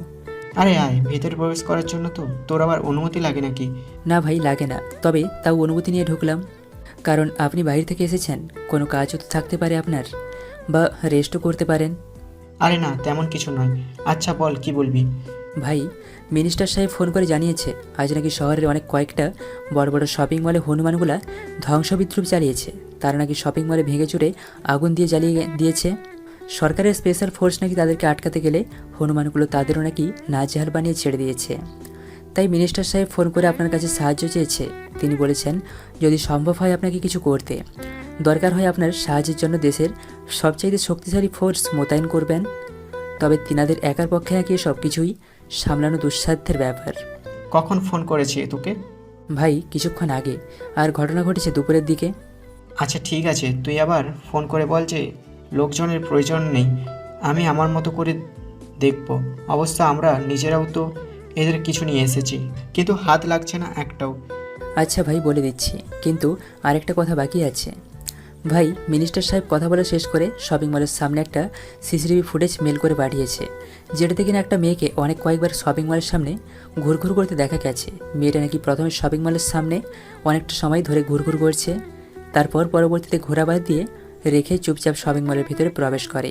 আরে আয়, ভেতরে প্রবেশ করার জন্য তো তোর আবার অনুমতি লাগে নাকি? না ভাই, লাগে না, তবে তাও অনুমতি নিয়ে ঢুকলাম। কারণ আপনি বাইরে থেকে এসেছেন, কোনো কাজও তো থাকতে পারে আপনার, বা রেস্টও করতে পারেন। আরে না, তেমন কিছু নয়। আচ্ছা বল, কি বলবি? ভাই, মিনিস্টার সাহেব ফোন করে জানিয়েছে আজ নাকি শহরের অনেক কয়েকটা বড় বড় শপিং মলে হনুমানগুলা ধ্বংসবিদ্রুপ চালিয়েছে। তারা নাকি শপিং মলে ভেঙে চুরে আগুন দিয়ে জ্বালিয়ে দিয়েছে। সরকারের স্পেশাল ফোর্স নাকি তাদেরকে আটকাতে গেলে হনুমানগুলো তাদেরও নাকি নাজেহাল বানিয়ে ছেড়ে দিয়েছে। তাই মিনিস্টার সাহেব ফোন করে আপনার কাছে সাহায্য চেয়েছে। তিনি বলেছেন যদি সম্ভব হয় আপনাকে কিছু করতে, দরকার হয় আপনার সাহায্যের জন্য দেশের সবচাইতে শক্তিশালী ফোর্স মোতায়েন করবেন। তবে তিনাদের একার পক্ষে নাকি সব কিছুই সামলানো দুঃসাধ্যের ব্যাপার। কখন ফোন করেছি তোকে? ভাই, কিছুক্ষণ আগে। আর ঘটনা ঘটেছে দুপুরের দিকে। আচ্ছা ঠিক আছে, তুই আবার ফোন করে বল যে লোকজনের প্রয়োজন নেই, আমি আমার মতো করে দেখব। অবশ্য আমরা নিজেরাও তো এদের কিছু নিয়ে এসেছি, কিন্তু হাত লাগছে না একটাও। আচ্ছা ভাই, বলে দিচ্ছি, কিন্তু আরেকটা কথা বাকি আছে। ভাই, মিনিস্টার সাহেব কথা বলা শেষ করে শপিং মলের সামনে একটা সিসিটিভি ফুটেজ মেল করে পাঠিয়েছে, যেটাতে কিনা একটা মেয়েকে অনেক কয়েকবার শপিং মলের সামনে ঘুরঘুর করতে দেখা গেছে। মেয়েটা নাকি প্রথমে শপিং মলের সামনে অনেকটা সময় ধরে ঘুরঘুর করছে, তারপর পরবর্তীতে ঘোরা বাদ দিয়ে রেখে চুপচাপ শপিং মলের ভিতরে প্রবেশ করে।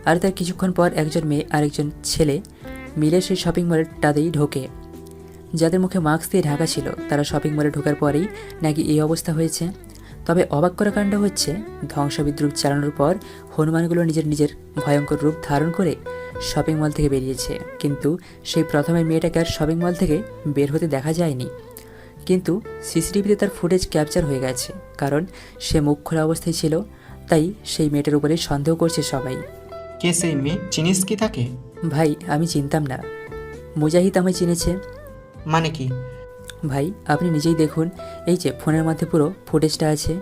আর তার কিছুক্ষণ পর একজন মেয়ে আর একজন ছেলে মিলে সেই শপিং মলটাতেই ঢোকে। যাদের মুখে মাস্ক দিয়ে ঢাকা ছিল তারা শপিং মলে ঢোকার পরেই নাকি এই অবস্থা হয়েছে। তবে অবাক করা কাণ্ড হচ্ছে, ধ্বংসবিদ্রুপ চালানোর পর হনুমানগুলো নিজের নিজের ভয়ঙ্কর রূপ ধারণ করে শপিং মল থেকে বেরিয়েছে, কিন্তু সেই প্রথমের মেয়েটাকে আর শপিং মল থেকে বের হতে দেখা যায়নি। কিন্তু সিসিটিভিতে তার ফুটেজ ক্যাপচার হয়ে গেছে, কারণ সে মুখ খোলা অবস্থায় ছিল। তাই সেই মেয়েটার উপরে সন্দেহ করছে সবাই। কে সেই মেয়ে? চিনিস কি তাকে? ভাই, আমি চিনতাম না, মুজাহিদ আমায় চিনেছে। মানে কি? ভাই, আপনি নিজেই দেখুন, এই যে ফোনের মধ্যে পুরো ফুটেজটা আছে।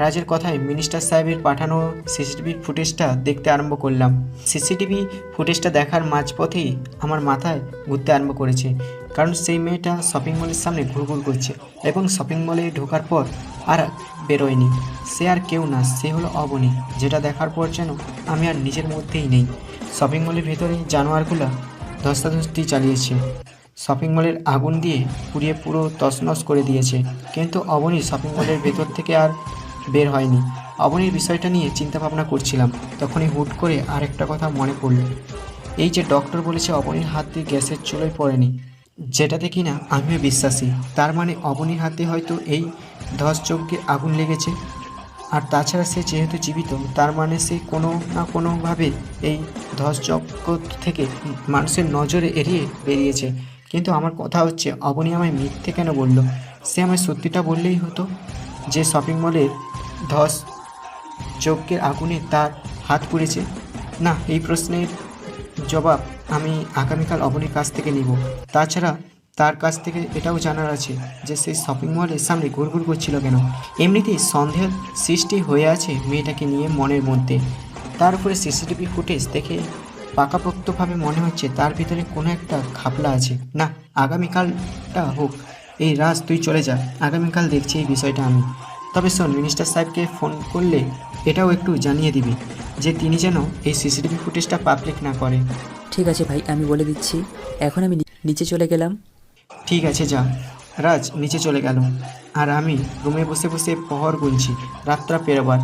রাজের কথায় মিনিস্টার সাহেবের পাঠানো সিসিটিভি ফুটেজটা দেখতে আরম্ভ করলাম। সিসিটিভি ফুটেজটা দেখার মাঝপথেই আমার মাথায় ঘুরতে আরম্ভ করেছে, কারণ সেই মেয়েটা শপিং মলের সামনে ঘুরঘুর করছে এবং শপিং মলে ঢোকার পর আর বেরোয়নি। সে আর কেউ না, সে হলো অবনী, যেটা দেখার পর যেন আমি আর নিজের মধ্যেই নেই। শপিং মলের ভেতরে জানোয়ারগুলো ধস্তাধস্তি চালিয়েছে। শপিং মলের আগুন দিয়ে পুড়িয়ে পুরো তছনছ করে দিয়েছে, কিন্তু অবনী শপিং মলের ভেতর থেকে আর বের হয়নি। অবনীর বিষয়টা নিয়ে চিন্তা ভাবনা করছিলাম, তখনই হুট করে আরেকটা কথা মনে পড়ল। এই যে ডক্টর বলেছে অবনীর হাত দিয়ে গ্যাসের চুলোয় পড়েনি, যেটাতে কিনা আমিও বিশ্বাসী, তার মানে অবনীর হাতে হয়তো এই ধসযজ্ঞের আগুন লেগেছে। আর তাছাড়া সে যেহেতু জীবিত, তার মানে সে কোনো না কোনোভাবে এই ধসযজ্ঞ থেকে মানুষের নজরে এড়িয়ে বেরিয়েছে। কিন্তু আমার কথা হচ্ছে, অবনী আমায় মিথ্যে কেন বলল? সে আমায় সত্যিটা বললেই হতো যে শপিং মলের ধস যজ্ঞের আগুনে তার হাত পুড়েছে। না, এই প্রশ্নের জবাব আমি আগামীকাল অবনীর কাছ থেকে নিব। তাছাড়া তার কাছ থেকে এটাও জানার আছে যে সেই শপিং মলের সামনে ঘুরঘুর করছিল কেন। এমনিতেই সন্দেহের সৃষ্টি হয়ে আছে মেয়েটাকে নিয়ে মনের মধ্যে। তার উপরে সিসিটিভি ফুটেজ দেখে পাকাপোক্তভাবে মনে হচ্ছে তার ভিতরে কোনো একটা ঘাপলা আছে। না, আগামীকালটা হোক। এই রাজ, তুই চলে যা, আগামীকাল দেখছি এই বিষয়টা আমি। তবে শোন, মিনিস্টার সাহেবকে ফোন করলে এটাও একটু জানিয়ে দিবি যে তিনি যেন এই সিসিটিভি ফুটেজটা পাবলিক না করে। ঠিক আছে ভাই, আমি বলে দিচ্ছি। এখন আমি নিচে চলে গেলাম। ঠিক আছে, যা। রাজ নিচে চলে গেল, আর আমি রুমে বসে বসে প্রহর গুনছি রাতটা পেরোবার।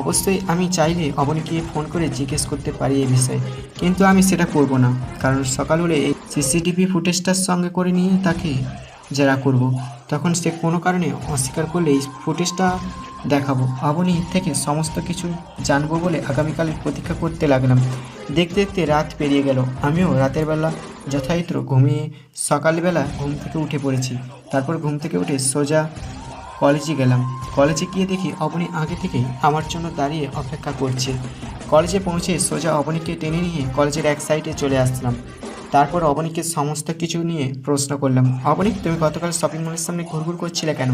অবশ্যই আমি চাইলে অবনীকে ফোন করে জিজ্ঞেস করতে পারি এই বিষয়ে, কিন্তু আমি সেটা করব না, কারণ সকাল হলে এই সিসিটিভি ফুটেজটার সঙ্গে করে নিয়ে তাকে জেরা করব। তখন সে কোনো কারণে অস্বীকার করলে এই ফুটেজটা দেখাবো, অবনী থেকে সমস্ত কিছু জানবো বলে আগামীকালের প্রতীক্ষা করতে লাগলাম। দেখতে দেখতে রাত পেরিয়ে গেল। আমিও রাতের বেলা যথাযথ ঘুমিয়ে সকালবেলা ঘুম থেকে উঠে পড়েছি। তারপর ঘুম থেকে উঠে সোজা কলেজে গেলাম। কলেজে গিয়ে দেখি অবনী আগে থেকেই আমার জন্য দাঁড়িয়ে অপেক্ষা করছে। কলেজে পৌঁছে সোজা অবনীকে টেনে নিয়ে কলেজের এক সাইডে চলে আসলাম। তারপর অবনীকে সমস্ত কিছু নিয়ে প্রশ্ন করলাম। অবনী, তুমি গতকাল শপিং মলের সামনে ঘুরঘুর করছিলে কেন?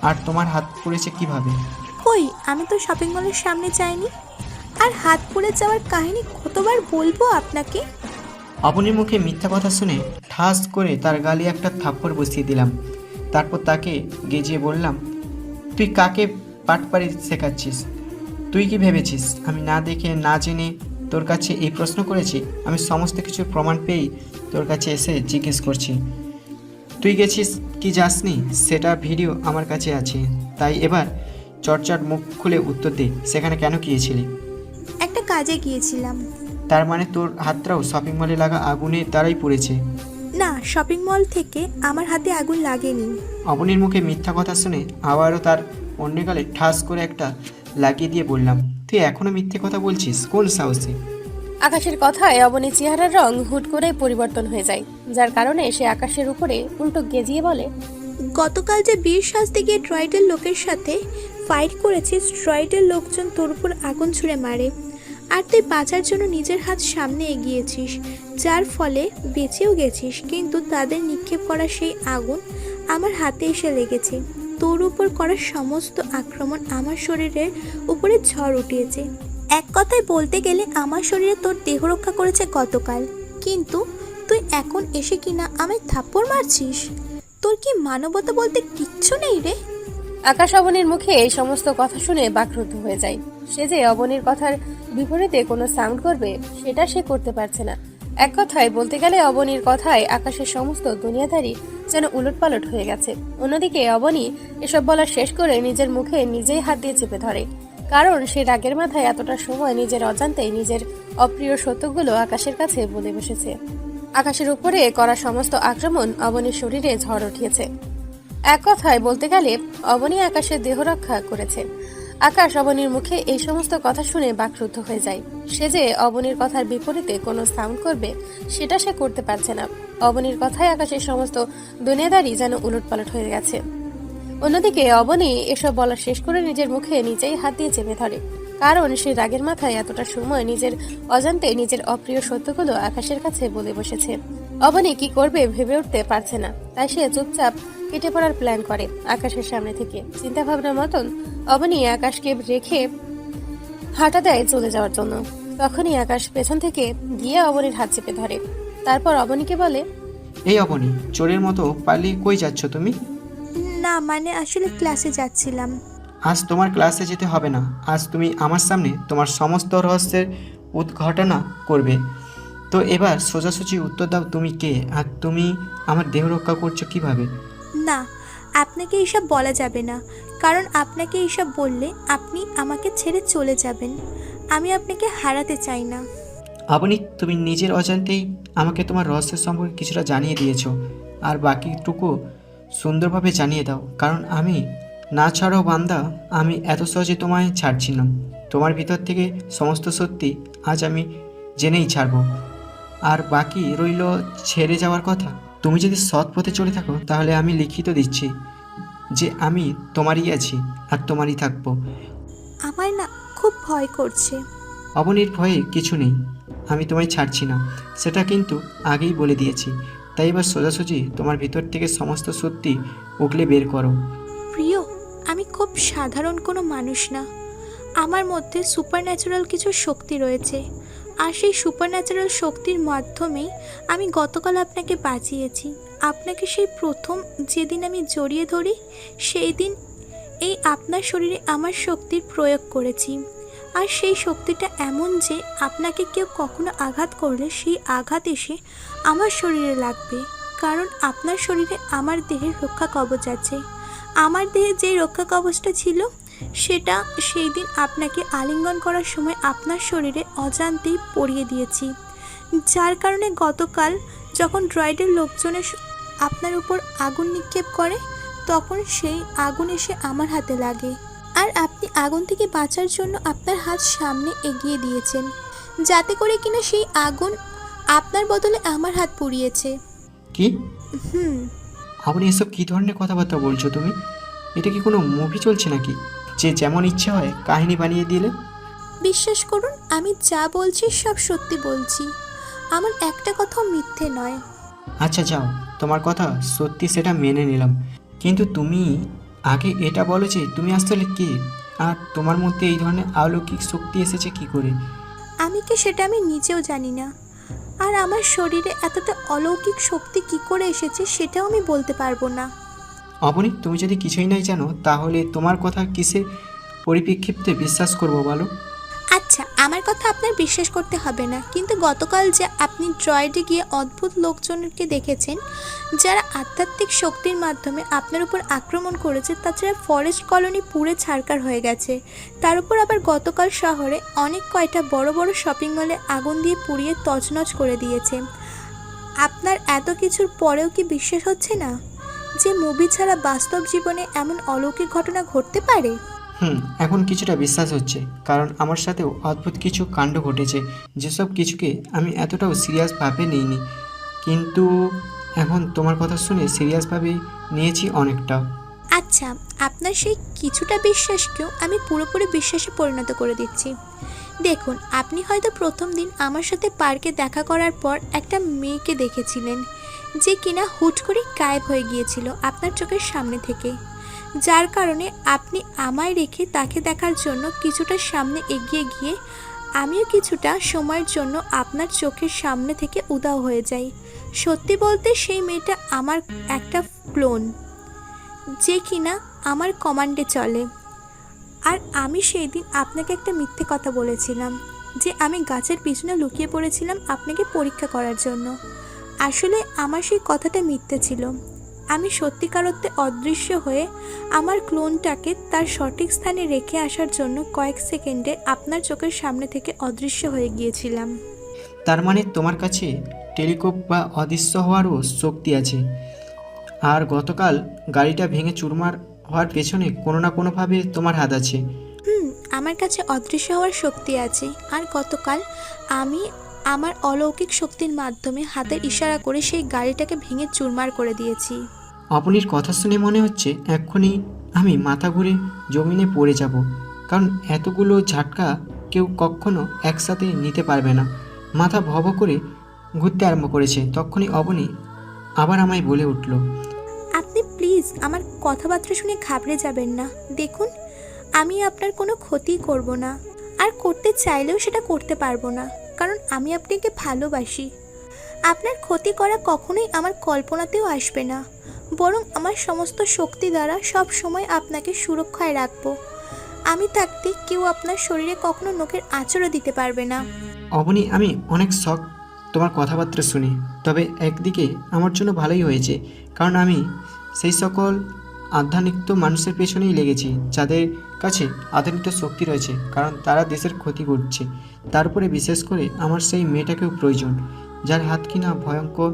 আর তোমার হাত পুড়েছে কিভাবে? কই, আমি তো শপিং মলের সামনে যাইনি। আর হাত পুড়ে যাওয়ার কাহিনী কতবার বলবো আপনাকে? অবনীর মুখে মিথ্যা কথা শুনে ঠাস করে তার গালে একটা থাপ্পড় বসিয়ে দিলাম। তারপর তাকে গেজিয়ে বললাম, তুই কাকে পাটপাড়ি শেখাচ্ছিস? তুই কি ভেবেছিস আমি না দেখে না জেনে তোর কাছে এই প্রশ্ন করেছি? আমি সমস্ত কিছুর প্রমাণ পেয়েই তোর কাছে এসে জিজ্ঞেস করছি। তুই গেছিস কি যাসনি সেটা ভিডিও আমার কাছে আছে, তাই এবার চটচট মুখ খুলে উত্তর দে, সেখানে কেন গিয়েছিলি? একটা কাজে গিয়েছিলাম। তার মানে তোর হাতটাও শপিং মলে লাগা আগুনের দ্বারাই পুড়েছে? না, শপিং মল থেকে আমার হাতে আগুন লাগেনি। অবনীর মুখে মিথ্যা কথা শুনে আবারও তার অন্য গালে ঠাস করে একটা লাগিয়ে দিয়ে বললাম, তুই এখনো মিথ্যে কথা বলছিস? কোন সাহসে? আকাশের কথায় অবনীর চেহারার রং হুট করে পরিবর্তন হয়ে যায়, যার কারণে সে আকাশের উপরে উল্টো গেজিয়ে বলে, গতকাল যে বীর সাজতে গিয়ে ট্রয়েডের লোকের সাথে ফাইট করেছিস, ট্রয়েডের লোকজন তোর উপর আগুন ছুঁড়ে মারে, আর তুই বাঁচার জন্য নিজের হাত সামনে এগিয়েছিস, যার ফলে বেঁচেও গেছিস। কিন্তু তাদের নিক্ষেপ করা সেই আগুন আমার হাতে এসে লেগেছে। তোর উপর করা সমস্ত আক্রমণ আমার শরীরের উপরে ঝড় উঠিয়েছে। এক কথায় বলতে গেলে আমার শরীরে তোর দেহ রক্ষা করেছে গতকাল, কিন্তু তুই এখন এসে কিনা আমায় থাপ্পড় মারছিস। তোর কি মানবতা বলতে কিচ্ছু নেই রে? আকাশ অবনীর মুখে এই সমস্ত কথা শুনে বাকরুদ্ধ হয়ে যায়। সে যে অবনীর কথার বিপরীতে কোনো সাউন্ড করবে সেটা সে করতে পারছে না। এক কথায় বলতে গেলে অবনীর কথায় আকাশের সমস্ত দুনিয়াদারি যেন উলটপালট হয়ে গেছে। অন্যদিকে অবনী এসব বলা শেষ করে নিজের মুখে নিজেই হাত দিয়ে চেপে ধরে, কারণ সে রাগের মাথায় এতটা সময় নিজের অজান্তেই নিজের অপ্রিয় সত্যগুলো আকাশের কাছে বলে বসেছে। আকাশের উপরে করা সমস্ত আক্রমণ অবনীর শরীরে ঝড় উঠিয়েছে। এক কথায় বলতে গেলে অবনী আকাশের দেহ রক্ষা করেছে। আকাশ অবনীর মুখে এই সমস্ত কথা শুনে বাকরুদ্ধ হয়ে যায়। সে যে অবনীর কথার বিপরীতে কোনো সাউন্ড করবে সেটা সে করতে পারছে না। অবনীর কথায় আকাশের সমস্ত দুনিয়াদারি যেন উলটপালট হয়ে গেছে। অন্যদিকে অবনী এসব বলা শেষ করে নিজের মুখে নিজেই হাত দিয়ে চেপে ধরে, কারণ সে রাগের মাথায় এতটা সময় নিজের অজান্তে নিজের অপ্রিয় সত্যগুলো আকাশের কাছে বলে বসেছে। অবনী কি করবে ভেবে উঠতে পারছে না, তাই সে চুপচাপ কেটে পড়ার প্ল্যান করে আকাশের সামনে থেকে। চিন্তা ভাবনার মতন অবনী আকাশকে রেখে হাঁটা দেয় চলে যাওয়ার জন্য। তখনই আকাশ পেছন থেকে গিয়ে অবনীর হাত চেপে ধরে। তারপর অবনীকে বলে, এই অবনী, চোরের মতো পালিয়ে কই যাচ্ছ তুমি? না, মানে আসলে ক্লাসে যাচ্ছিলাম। আজ তোমার ক্লাসে যেতে হবে না। আজ তুমি আমার সামনে তোমার সমস্ত রহস্যের উদ্ঘাটনা করবে। তো এবার সোজাসুজি উত্তর দাও, তুমি কে আর তুমি আমার দেহ রক্ষা করছো কিভাবে? না, আপনাকে এইসব বলা যাবে না, কারণ আপনাকে এইসব বললে আপনি আমাকে ছেড়ে চলে যাবেন। আমি আপনাকে হারাতে চাই না। আপনি তুমি নিজের অজান্তেই আমাকে তোমার রহস্যের সম্পর্কে কিছুটা জানিয়ে দিয়েছো, আর বাকিটুকু সুন্দরভাবে জানিয়ে দাও, কারণ আমি না ছাড়াও বান্দা, আমি এত সহজে তোমায় ছাড়ছি না। তোমার ভিতর থেকে সমস্ত সত্যি আজ আমি জেনেই ছাড়বো। আর বাকি রইল ছেড়ে যাওয়ার কথা। তুমি যদি সৎ পথে চলে থাকো তাহলে আমি লিখিত দিচ্ছি যে আমি তোমারই আছি আর তোমারই থাকবো। আমার না খুব ভয় করছে। অবনীর ভয়ে কিছু নেই, আমি তোমায় ছাড়ছি না, সেটা কিন্তু আগেই বলে দিয়েছি। তাই এবার সোজাসুজি তোমার ভিতর থেকে সমস্ত সত্যি উগলে বের করো। প্রিয়, আমি খুব সাধারণ কোনো মানুষ না। আমার মধ্যে সুপারন্যাচারাল কিছু শক্তি রয়েছে, আর সেই সুপারন্যাচারাল শক্তির মাধ্যমেই আমি গতকাল আপনাকে বাঁচিয়েছি। আপনাকে সেই প্রথম যেদিন আমি জড়িয়ে ধরি, সেই দিন এই আপনার শরীরে আমার শক্তির প্রয়োগ করেছি। আর সেই শক্তিটা এমন যে আপনাকে কেউ কখনো আঘাত করলে সেই আঘাত এসে আমার শরীরে লাগবে, কারণ আপনার শরীরে আমার দেহের রক্ষা কবচ আছে। আমার দেহে যে রক্ষা কবচটা ছিল সেটা সেই দিন আপনাকে আলিঙ্গন করার সময় আপনার শরীরে অজান্তেই পরিয়ে দিয়েছি, যার কারণে গতকাল যখন ড্রয়েডের লোকজনের আপনার উপর আগুন নিক্ষেপ করে তখন সেই আগুন এসে আমার হাতে লাগে, আর আপনি আগুন থেকে বাঁচার জন্য আপনার হাত সামনে এগিয়ে দিয়েছেন, যাতে করে কিনা সেই আগুন আপনার বদলে আমার হাত পুড়িয়েছে। কি হুম। আপনি এসব কী ধরনের কথাবার্তা বলছো তুমি? এটা কি কোনো মুভি চলছে নাকি যে যেমন ইচ্ছে হয় কাহিনী বানিয়ে দিলে? বিশ্বাস করুন, আমি যা বলছি সব সত্যি বলছি, আমার একটা কথাও মিথ্যে নয়। আচ্ছা যাও, তোমার কথা সত্যি সেটা মেনে নিলাম, কিন্তু তুমি আগে এটা বলো যে তুমি আসলে কে, আর তোমার মধ্যে এই ধরনের অলৌকিক শক্তি এসেছে কি করে? আমি কি সেটা আমি নিজেও জানি না, আর আমার শরীরে এতটা অলৌকিক শক্তি কি করে এসেছে সেটাও আমি বলতে পারবো না। অবনী, তুমি যদি কিছুই নাই জানো তাহলে তোমার কথা কিসের পরিপ্রেক্ষিতে বিশ্বাস করবো বলো? আচ্ছা, আমার কথা আপনার বিশ্বাস করতে হবে না, কিন্তু গতকাল যে আপনি ড্রয়েডে গিয়ে অদ্ভুত লোকজনকে দেখেছেন যারা আধ্যাত্মিক শক্তির মাধ্যমে আপনার উপর আক্রমণ করেছে, তাছাড়া ফরেস্ট কলোনি পুড়ে ছারকার হয়ে গেছে, তার উপর আবার গতকাল শহরে অনেক কয়টা বড় বড় শপিং মলে আগুন দিয়ে পুড়িয়ে তছনছ করে দিয়েছে। আপনার এত কিছুর পরেও কি বিশ্বাস হচ্ছে না যে মুভি ছাড়া বাস্তব জীবনে এমন অলৌকিক ঘটনা ঘটতে পারে? এখন কিছুটা বিশ্বাস হচ্ছে, কারণ আমার সাথেও অদ্ভুত কিছু কাণ্ড ঘটেছে, যেসব কিছুকে আমি এতটাও সিরিয়াসভাবে নিইনি, কিন্তু এখন তোমার কথা শুনে সিরিয়াসভাবে নিয়েছি অনেকটা। আচ্ছা, আপনার সেই কিছুটা বিশ্বাসকেও আমি পুরোপুরি বিশ্বাসে পরিণত করে দিচ্ছি। দেখুন, আপনি হয়তো প্রথম দিন আমার সাথে পার্কে দেখা করার পর একটা মেয়েকে দেখেছিলেন যে কিনা হুট করে গায়েব হয়ে গিয়েছিল আপনার চোখের সামনে থেকে, যার কারণে আপনি আমায় রেখে তাকে দেখার জন্য কিছুটা সামনে এগিয়ে গিয়ে আমিও কিছুটা সময়ের জন্য আপনার চোখের সামনে থেকে উধাও হয়ে যাই। সত্যি বলতে সেই মেয়েটা আমার একটা ক্লোন, যে কিনা আমার কমান্ডে চলে। আর আমি সেই দিন আপনাকে একটা মিথ্যে কথা বলেছিলাম যে আমি গাছের পিছনে লুকিয়ে পড়েছিলাম আপনাকে পরীক্ষা করার জন্য। আসলে আমার সেই কথাটা মিথ্যে ছিল। আমি সত্যিকার অর্থে অদৃশ্য হয়ে আমার ক্লোনটাকে তার সঠিক স্থানে রেখে আসার জন্য কয়েক সেকেন্ডে আপনার চোখের সামনে থেকে অদৃশ্য হয়ে গিয়েছিলাম। তার মানে তোমার কাছে টেলিকোপ বা অদৃশ্য হওয়ারও শক্তি আছে, আর গতকাল গাড়িটা ভেঙে চুরমার হওয়ার পেছনে কোনো না কোনোভাবে তোমার হাত আছে। আমার কাছে অদৃশ্য হওয়ার শক্তি আছে, আর গতকাল আমি আমার অলৌকিক শক্তির মাধ্যমে হাতের ইশারা করে সেই গাড়িটাকে ভেঙে চুরমার করে দিয়েছি। অপনির কথা শুনে মনে হচ্ছে এক্ষুনি আমি মাথা ঘুরে জমিনে পড়ে যাব, কারণ এতগুলো ঝাটকা কেউ কখনো একসাথে নিতে পারবে না। মাথা ভব করে ঘুরতে আরম্ভ করেছে। তখনই অবনী আবার আমায় বলে উঠল, আপনি প্লিজ আমার কথাবার্তা শুনে ঘাবড়ে যাবেন না। দেখুন, আমি আপনার কোনো ক্ষতি করব না, আর করতে চাইলেও সেটা করতে পারবো না, কারণ আমি আপনাকে ভালোবাসি। আপনার ক্ষতি করা কখনোই আমার কল্পনাতেও আসবে না, বরং আমার সমস্ত শক্তি দ্বারা সব সময় আপনাকে সুরক্ষায় রাখবো। আমি থাকতে কেউ আপনার শরীরে কখনো নখের আঁচড়ও দিতে পারবে না। অবনী আমি অনেক শখ তোমার কথাবার্তা শুনে। তবে একদিকে আমার জন্য ভালোই হয়েছে, কারণ আমি সেই সকল আধ্যাত্মিক মানুষের পেছনেই লেগেছি যাদের কাছে আধ্যাত্মিক শক্তি রয়েছে, কারণ তারা দেশের ক্ষতি করছে। তারপরে বিশেষ করে আমার সেই মেয়েটাকেও প্রয়োজন, যার হাত কিনা ভয়ঙ্কর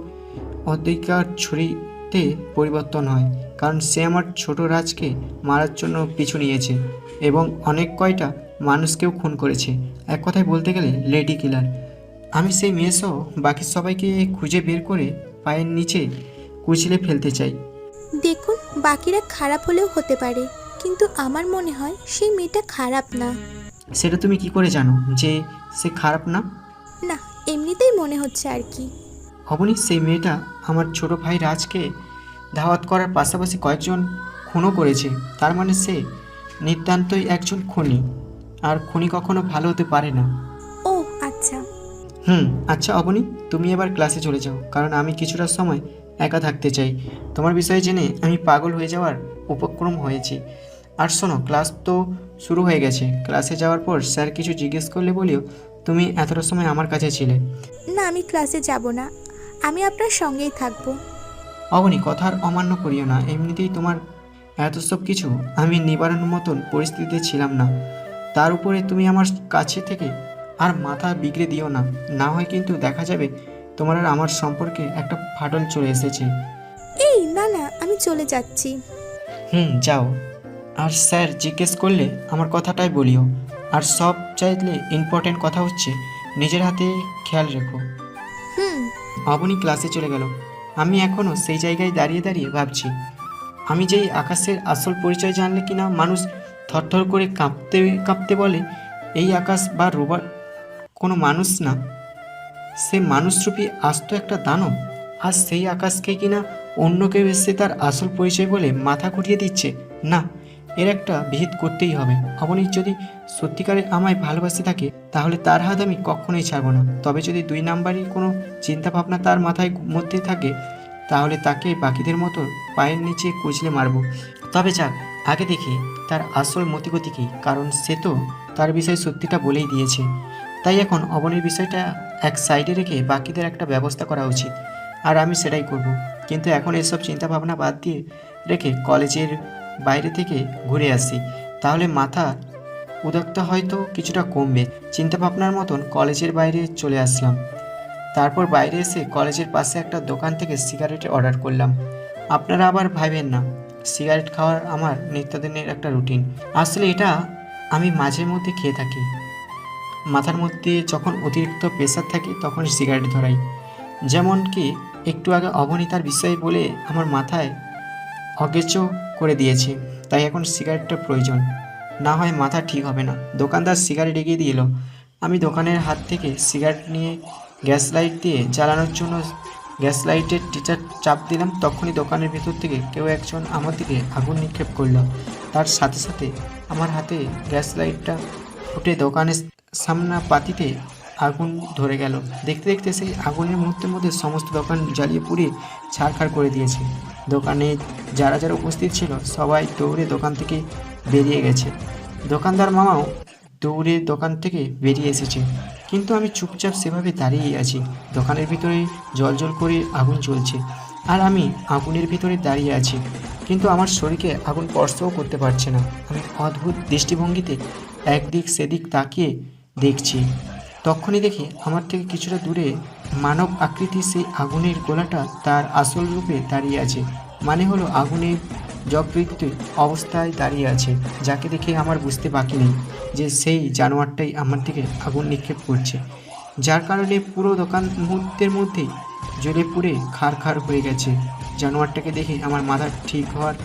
অধিকার ছুরিতে পরিবর্তন হয়, কারণ সে আমার ছোট রাজকে মারার জন্য পিছু নিয়েছে এবং অনেক কয়টা মানুষকেও খুন করেছে। এক কথায় বলতে গেলে লেডি কিলার। আমি সেই মেয়েসহ বাকি সবাইকে খুঁজে বের করে পায়ের নিচে কুচলে ফেলতে চাই। দেখুন, বাকিরা খারাপ হলেও হতে পারে, কিন্তু আমার মনে হয় সেই মেয়েটা খারাপ না। সেটা তুমি কি করে জানো যে সে খারাপ না? না, এমনিতেই মনে হচ্ছে আর কি। হবনি, সেই মেয়েটা আমার ছোট ভাই রাজকে ধাওয়াত করার পাশাপাশি কয়েকজন খুনও করেছে। তার মানে সে নিতান্তই একজন খুনি, আর খুনি কখনো ভালো হতে পারে না। ও আচ্ছা। আচ্ছা অবনী, তুমি এবার ক্লাসে চলে যাও, কারণ আমি কিছুটা সময় একা থাকতে চাই। তোমার বিষয়ে জেনে আমি পাগল হয়ে যাওয়ার উপক্রম হয়েছি। আর শোনো, ক্লাস তো শুরু হয়ে গেছে। ক্লাসে যাওয়ার পর স্যার কিছু জিজ্ঞেস করলে বলিও তুমি এতটা সময় আমার কাছে ছিলে। না, আমি ক্লাসে যাব না, আমি আপনার সঙ্গেই থাকবো। অবনী, কথার অমান্য করিও না। এমনিতেই তোমার এত সব কিছু আমি নিবারণের মতন পরিস্থিতিতে ছিলাম না, তার উপরে তুমি আমার কাছে থেকে আর মাথা বিগড়ে দিও না, না হয় কিন্তু দেখা যাবে তোমার আর আমার সম্পর্কে একটা ফাটল চলে এসেছে। এই না না, আমি চলে যাচ্ছি। যাও। আর স্যার জিজ্ঞেস করলে আমার কথাটাই বলিও। আর সব চাইলে ইম্পর্টেন্ট কথা হচ্ছে নিজের হাতে খেয়াল রেখো। অবনী ক্লাসে চলে গেল। আমি এখনও সেই জায়গায় দাঁড়িয়ে দাঁড়িয়ে ভাবছি, আমি যেই আকাশের আসল পরিচয় জানলে কিনা মানুষ থরথর করে কাঁপতে কাঁপতে বলে এই আকাশ বা রোবট কোনো মানুষ না, সে মানুষরূপী আস্ত একটা দানব। আর সেই আকাশকে কিনা অন্য কেউ এসে তার আসল পরিচয় বলে মাথা ঘুরিয়ে দিচ্ছে। না, এর একটা বিহিত করতেই হবে। অবনী যদি সত্যিকারে আমায় ভালোবাসে থাকে তাহলে তার হাত আমি কখনোই ছাড়বো না। তবে যদি 2 নাম্বারই কোনো চিন্তাভাবনা তার মাথায় মধ্যে থাকে তাহলে তাকে বাকিদের মতো পায়ের নিচে কুচলে মারবো। তবে যাক, আগে দেখি তার আসল মতিগতি কী, কারণ সে তো তার বিষয়ে সত্যিটা বলেই দিয়েছে। তাই এখন অবনীর বিষয়টা এক সাইডে রেখে বাকিদের একটা ব্যবস্থা করা উচিত, আর আমি সেটাই করব। কিন্তু এখন এসব চিন্তাভাবনা বাদ দিয়ে রেখে কলেজের বাইরে থেকে ঘুরে আসি, তাহলে মাথা উদ্যোক্তা হয়তো কিছুটা কমবে। চিন্তাভাবনার মতন কলেজের বাইরে চলে আসলাম। তারপর বাইরে এসে কলেজের পাশে একটা দোকান থেকে সিগারেটের অর্ডার করলাম। আপনারা আবার ভাবেন না, সিগারেট খাওয়ার আমার নিত্যদিনের একটা রুটিন। আসলে এটা আমি মাঝে মধ্যে খেয়ে থাকি। মাথার মধ্যে যখন অতিরিক্ত প্রেশার থাকে তখন সিগারেট ধরাই। যেমন কি একটু আগে অবনী তার বিষয়ে বলে আমার মাথায় অকেচো করে দিয়েছে, তাই এখন সিগারেটটা প্রয়োজন, না হয় মাথা ঠিক হবে না। দোকানদার সিগারেট এগিয়ে দিল। আমি দোকানের হাত থেকে সিগারেট নিয়ে গ্যাস লাইট দিয়ে জ্বালানোর জন্য গ্যাস লাইটের টিচার চাপ দিলাম। তখনই দোকানের ভেতর থেকে কেউ একজন আমার দিকে আগুন নিক্ষেপ করলো। তার সাথে সাথে আমার হাতে গ্যাস লাইটটা ফুটে দোকানের সামনা পাতিতে আগুন ধরে গেল। দেখতে দেখতে সেই আগুনের মুহূর্তের মধ্যে সমস্ত দোকান জ্বালিয়ে পুড়িয়ে ছারখার করে দিয়েছে। দোকানে যারা যারা উপস্থিত ছিল সবাই দৌড়ে দোকান থেকে বেরিয়ে গেছে। দোকানদার মামাও দৌড়ে দোকান থেকে বেরিয়ে এসেছে, কিন্তু আমি চুপচাপ সেভাবে দাঁড়িয়েই আছি। দোকানের ভিতরে জল করে আগুন জ্বলছে, আর আমি আগুনের ভিতরে দাঁড়িয়ে আছি, কিন্তু আমার শরীরকে আগুন স্পর্শও করতে পারছে না। আমি অদ্ভুত দৃষ্টিভঙ্গিতে একদিক সেদিক তাকিয়ে দেখছি। তখনই দেখি আমার থেকে কিছুটা দূরে মানব আকৃতির সেই আগুনের গোলাটা তার আসল রূপে দাঁড়িয়ে আছে। মানে হলো আগুনের যকৃত অবস্থায় দাঁড়িয়ে আছে, যাকে দেখে আমার বুঝতে বাকি নেই যে সেই জানোয়ারটাই আমার দিকে আগুন নিক্ষেপ করছে, যার কারণে পুরো দোকান মুহূর্তের মধ্যেই জ্বলে পুড়ে খাড় হয়ে গেছে। জানোয়ারটাকে দেখে আমার মাথা ঠিক হওয়ার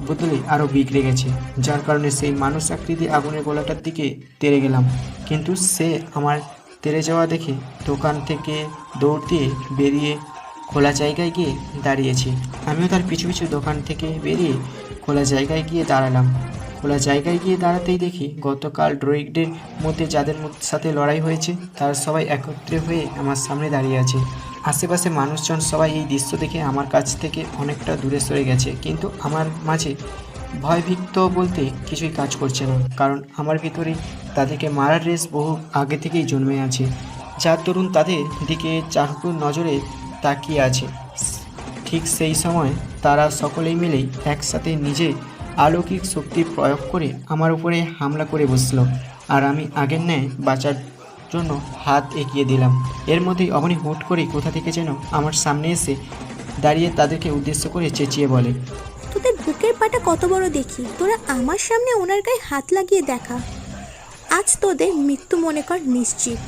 বদলে আরও বিগড়ে গেছে, যার কারণে সেই মানুষ আকৃতি আগুনের গোলাটার দিকে তেড়ে গেলাম। কিন্তু সে আমার তেড়ে যাওয়া দেখে দোকান থেকে দৌড় দিয়ে বেরিয়ে খোলা জায়গায় গিয়ে দাঁড়িয়েছি। আমিও তার পিছু পিছু দোকান থেকে বেরিয়ে খোলা জায়গায় গিয়ে দাঁড়ালাম। খোলা জায়গায় গিয়ে দাঁড়াতেই দেখি গতকাল ড্রোইডের মধ্যে যাদের সাথে লড়াই হয়েছে তারা সবাই একত্রে হয়ে আমার সামনে দাঁড়িয়ে আছে। আশেপাশে মানুষজন সবাই এই দৃশ্য দেখে আমার কাছ থেকে অনেকটা দূরে সরে গেছে, কিন্তু আমার মাঝে ভয়ভীত বলতে কিছুই কাজ করছে না, কারণ আমার ভিতরে তাদেরকে মারার রেস বহু আগে থেকেই জন্মে আছে। যার তরুণ তাদের দিকে চাহু নজরে তাকিয়ে আছে। ঠিক সেই সময় তারা সকলেই মিলে একসাথে নিজে অলৌকিক শক্তি প্রয়োগ করে আমার উপরে হামলা করে বসলো, আর আমি আগের ন্যায় বাঁচার জন্য হাত এগিয়ে দিলাম। এর মধ্যেই অবনী হুট করে কোথা থেকে যেন আমার সামনে এসে দাঁড়িয়ে তাদেরকে উদ্দেশ্য করে চেঁচিয়ে বলে, তোদের বুকের পাটা কত বড় দেখি, তোরা আমার সামনে ওনার গায়ে হাত লাগিয়ে দেখা। আজ তোদের মৃত্যু মনে কর নিশ্চিত।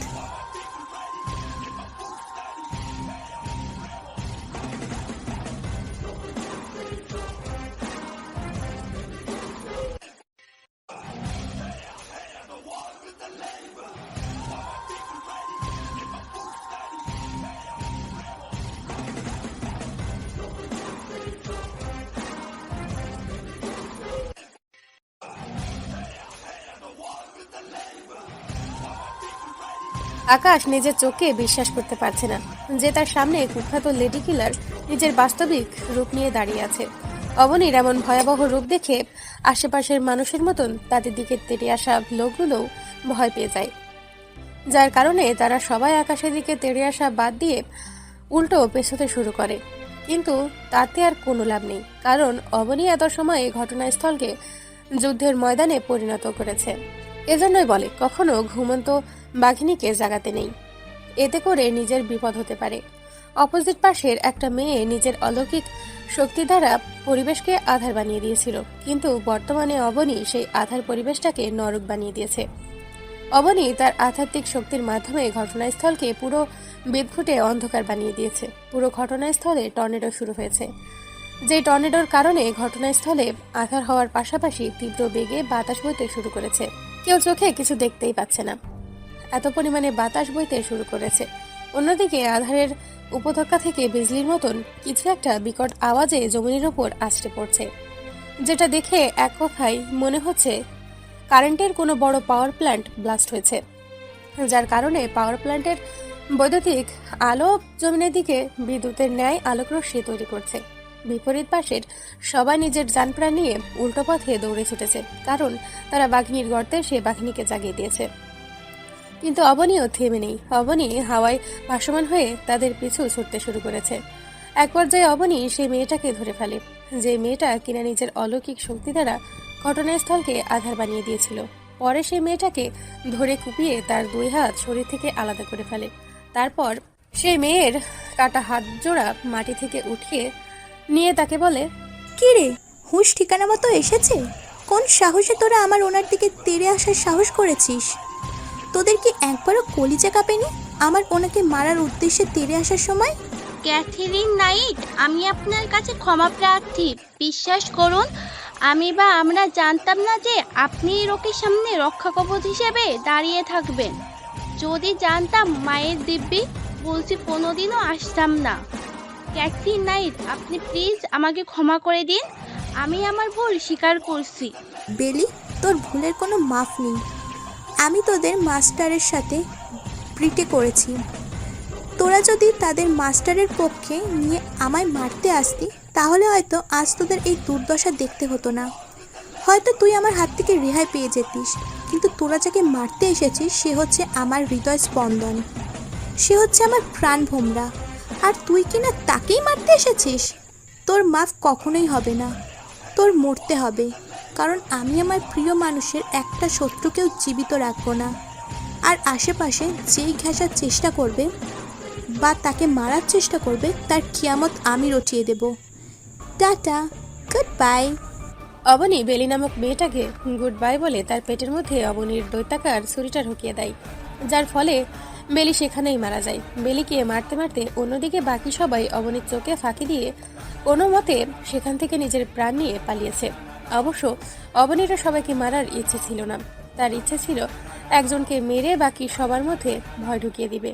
আকাশ নিজের চোখে বিশ্বাস করতে পারছে না যে তার সামনে কুখ্যাত লেডি কিলার নিজের বাস্তবিক রূপ নিয়ে দাঁড়িয়ে আছে। অবনীর এমন ভয়াবহ রূপ দেখে আশেপাশের মানুষের মতন তাদের দিকে তেড়ে আসা লোকগুলোও ভয় পেয়ে যায়, যার কারণে তারা সবাই আকাশের দিকে তেড়ে আসা বাদ দিয়ে উল্টো পেছোতে শুরু করে। কিন্তু তাতে আর কোনো লাভ নেই, কারণ অবনী এত সময় ঘটনাস্থলকে যুদ্ধের ময়দানে পরিণত করেছে। এজন্যই বলে কখনো ঘুমন্ত বাঘিনীকে জাগাতে নেই, এতে করে নিজের বিপদ হতে পারে। অপোজিট পাশের একটা মেয়ে নিজের অলৌকিক শক্তি দ্বারা পরিবেশকে আধার বানিয়ে দিয়েছিল, কিন্তু বর্তমানে অবনী সেই আধার পরিবেশটাকে নরক বানিয়ে দিয়েছে। অবনী তার আধ্যাত্মিক শক্তির মাধ্যমে ঘটনাস্থলকে পুরো বিদঘুটে অন্ধকার বানিয়ে দিয়েছে। পুরো ঘটনাস্থলে টর্নেডো শুরু হয়েছে, যে টর্নেডোর কারণে ঘটনাস্থলে আধার হওয়ার পাশাপাশি তীব্র বেগে বাতাস বইতে শুরু করেছে। কেউ চোখে কিছু দেখতেই পাচ্ছে না, এত পরিমাণে বাতাস বইতে শুরু করেছে। অন্যদিকে আধারের উপত্যকা থেকে বিজলির মতন কিছু একটা বিকট আওয়াজে জমিনের ওপর আছড়ে পড়ছে, যেটা দেখে এক কথায় মনে হচ্ছে কারেন্টের কোনো বড় পাওয়ার প্ল্যান্ট ব্লাস্ট হয়েছে, যার কারণে পাওয়ার প্ল্যান্টের বৈদ্যুতিক আলো জমিনের দিকে বিদ্যুতের ন্যায় আলোকরশ্মি তৈরি করছে। বিপরীত পাশের সবাই নিজের যানপ্রাণ নিয়ে উল্টো পথে দৌড়ে ছুটেছে, কারণ তারা বাঘিনীর গর্তে সে বাঘিনীকে জাগিয়ে দিয়েছে। কিন্তু অবনীও থেমে নেই। অবনী হাওয়ায় ভাসমান হয়ে তাদের পিছু ছুটতে শুরু করেছে। এক পর্যায়ে অবনী সেই মেয়েটাকে ধরে ফেলে, যে মেয়েটা কিনা নিজের অলৌকিক শক্তি দ্বারা ঘটনাস্থলকে আধার বানিয়ে দিয়েছিল। পরে সেই মেয়েটাকে ধরে কুপিয়ে তার দুই হাত শরীর থেকে আলাদা করে ফেলে। তারপর সেই মেয়ের কাটা হাত জোড়া মাটি থেকে উঠিয়ে নিয়ে তাকে বলে, কি রে, হুঁশ ঠিকানা মতো এসেছে? কোন সাহসে তোরা আমার ওনার দিকে তেড়ে আসার সাহস করেছিস? তোদের কি একবারও কলিজা কাঁপেনি আমার ওনাকে মারার উদ্দেশ্যে তেড়ে আসার সময়? ক্যাথরিন নাইট, আমি আপনার কাছে ক্ষমা প্রার্থী। বিশ্বাস করুন, আমরা জানতাম না যে আপনি রোকের সামনে রক্ষা কবচ হিসেবে দাঁড়িয়ে থাকবেন। যদি জানতাম মায়ের দিব্যি, বলছি কোনোদিনও আসতাম না। ক্যাথরিন নাইট, আপনি প্লিজ আমাকে ক্ষমা করে দিন। আমি আমার ভুল স্বীকার করছি। বেলি, তোর ভুলের কোনো মাফ নেই। আমি তোদের মাস্টারের সাথে প্রিটে করেছি। তোরা যদি তাদের মাস্টারের পক্ষে নিয়ে আমায় মারতে আসতি, তাহলে হয়তো আজ তোদের এই দুর্দশা দেখতে হতো না। হয়তো তুই আমার হাত থেকে রেহাই পেয়ে যেতিস, কিন্তু তোরা যাকে মারতে এসেছিস সে হচ্ছে আমার হৃদয় স্পন্দন, সে হচ্ছে আমার প্রাণ ভোমরা, আর তুই কিনা তাকেই মারতে এসেছিস। তোর মাফ কখনোই হবে না, তোর মরতে হবে, কারণ আমি আমার প্রিয় মানুষের একটা শত্রুকেও জীবিত রাখবো না। আর আশেপাশে যেই ঘেঁষার চেষ্টা করবে বা তাকে মারার চেষ্টা করবে, তার কিয়ামত আমি রটিয়ে দেব। Tata, good bye. Abani Beli নামক মেয়েটাকে গুড বাই বলে তার পেটের মধ্যে অবনীর দৈত্যাকার ছুরিটা ঢুকিয়ে দেয়, যার ফলে বেলি সেখানেই মারা যায়। বেলিকে মারতে মারতে অন্যদিকে বাকি সবাই অবনীর চোখে ফাঁকি দিয়ে কোনো মতে সেখান থেকে নিজের প্রাণ নিয়ে পালিয়েছে। অবশ্য অবনীরও সবাইকে মারার ইচ্ছে ছিল না, তার ইচ্ছে ছিল একজনকে মেরে বাকি সবার মধ্যে ভয় ঢুকিয়ে দিবে,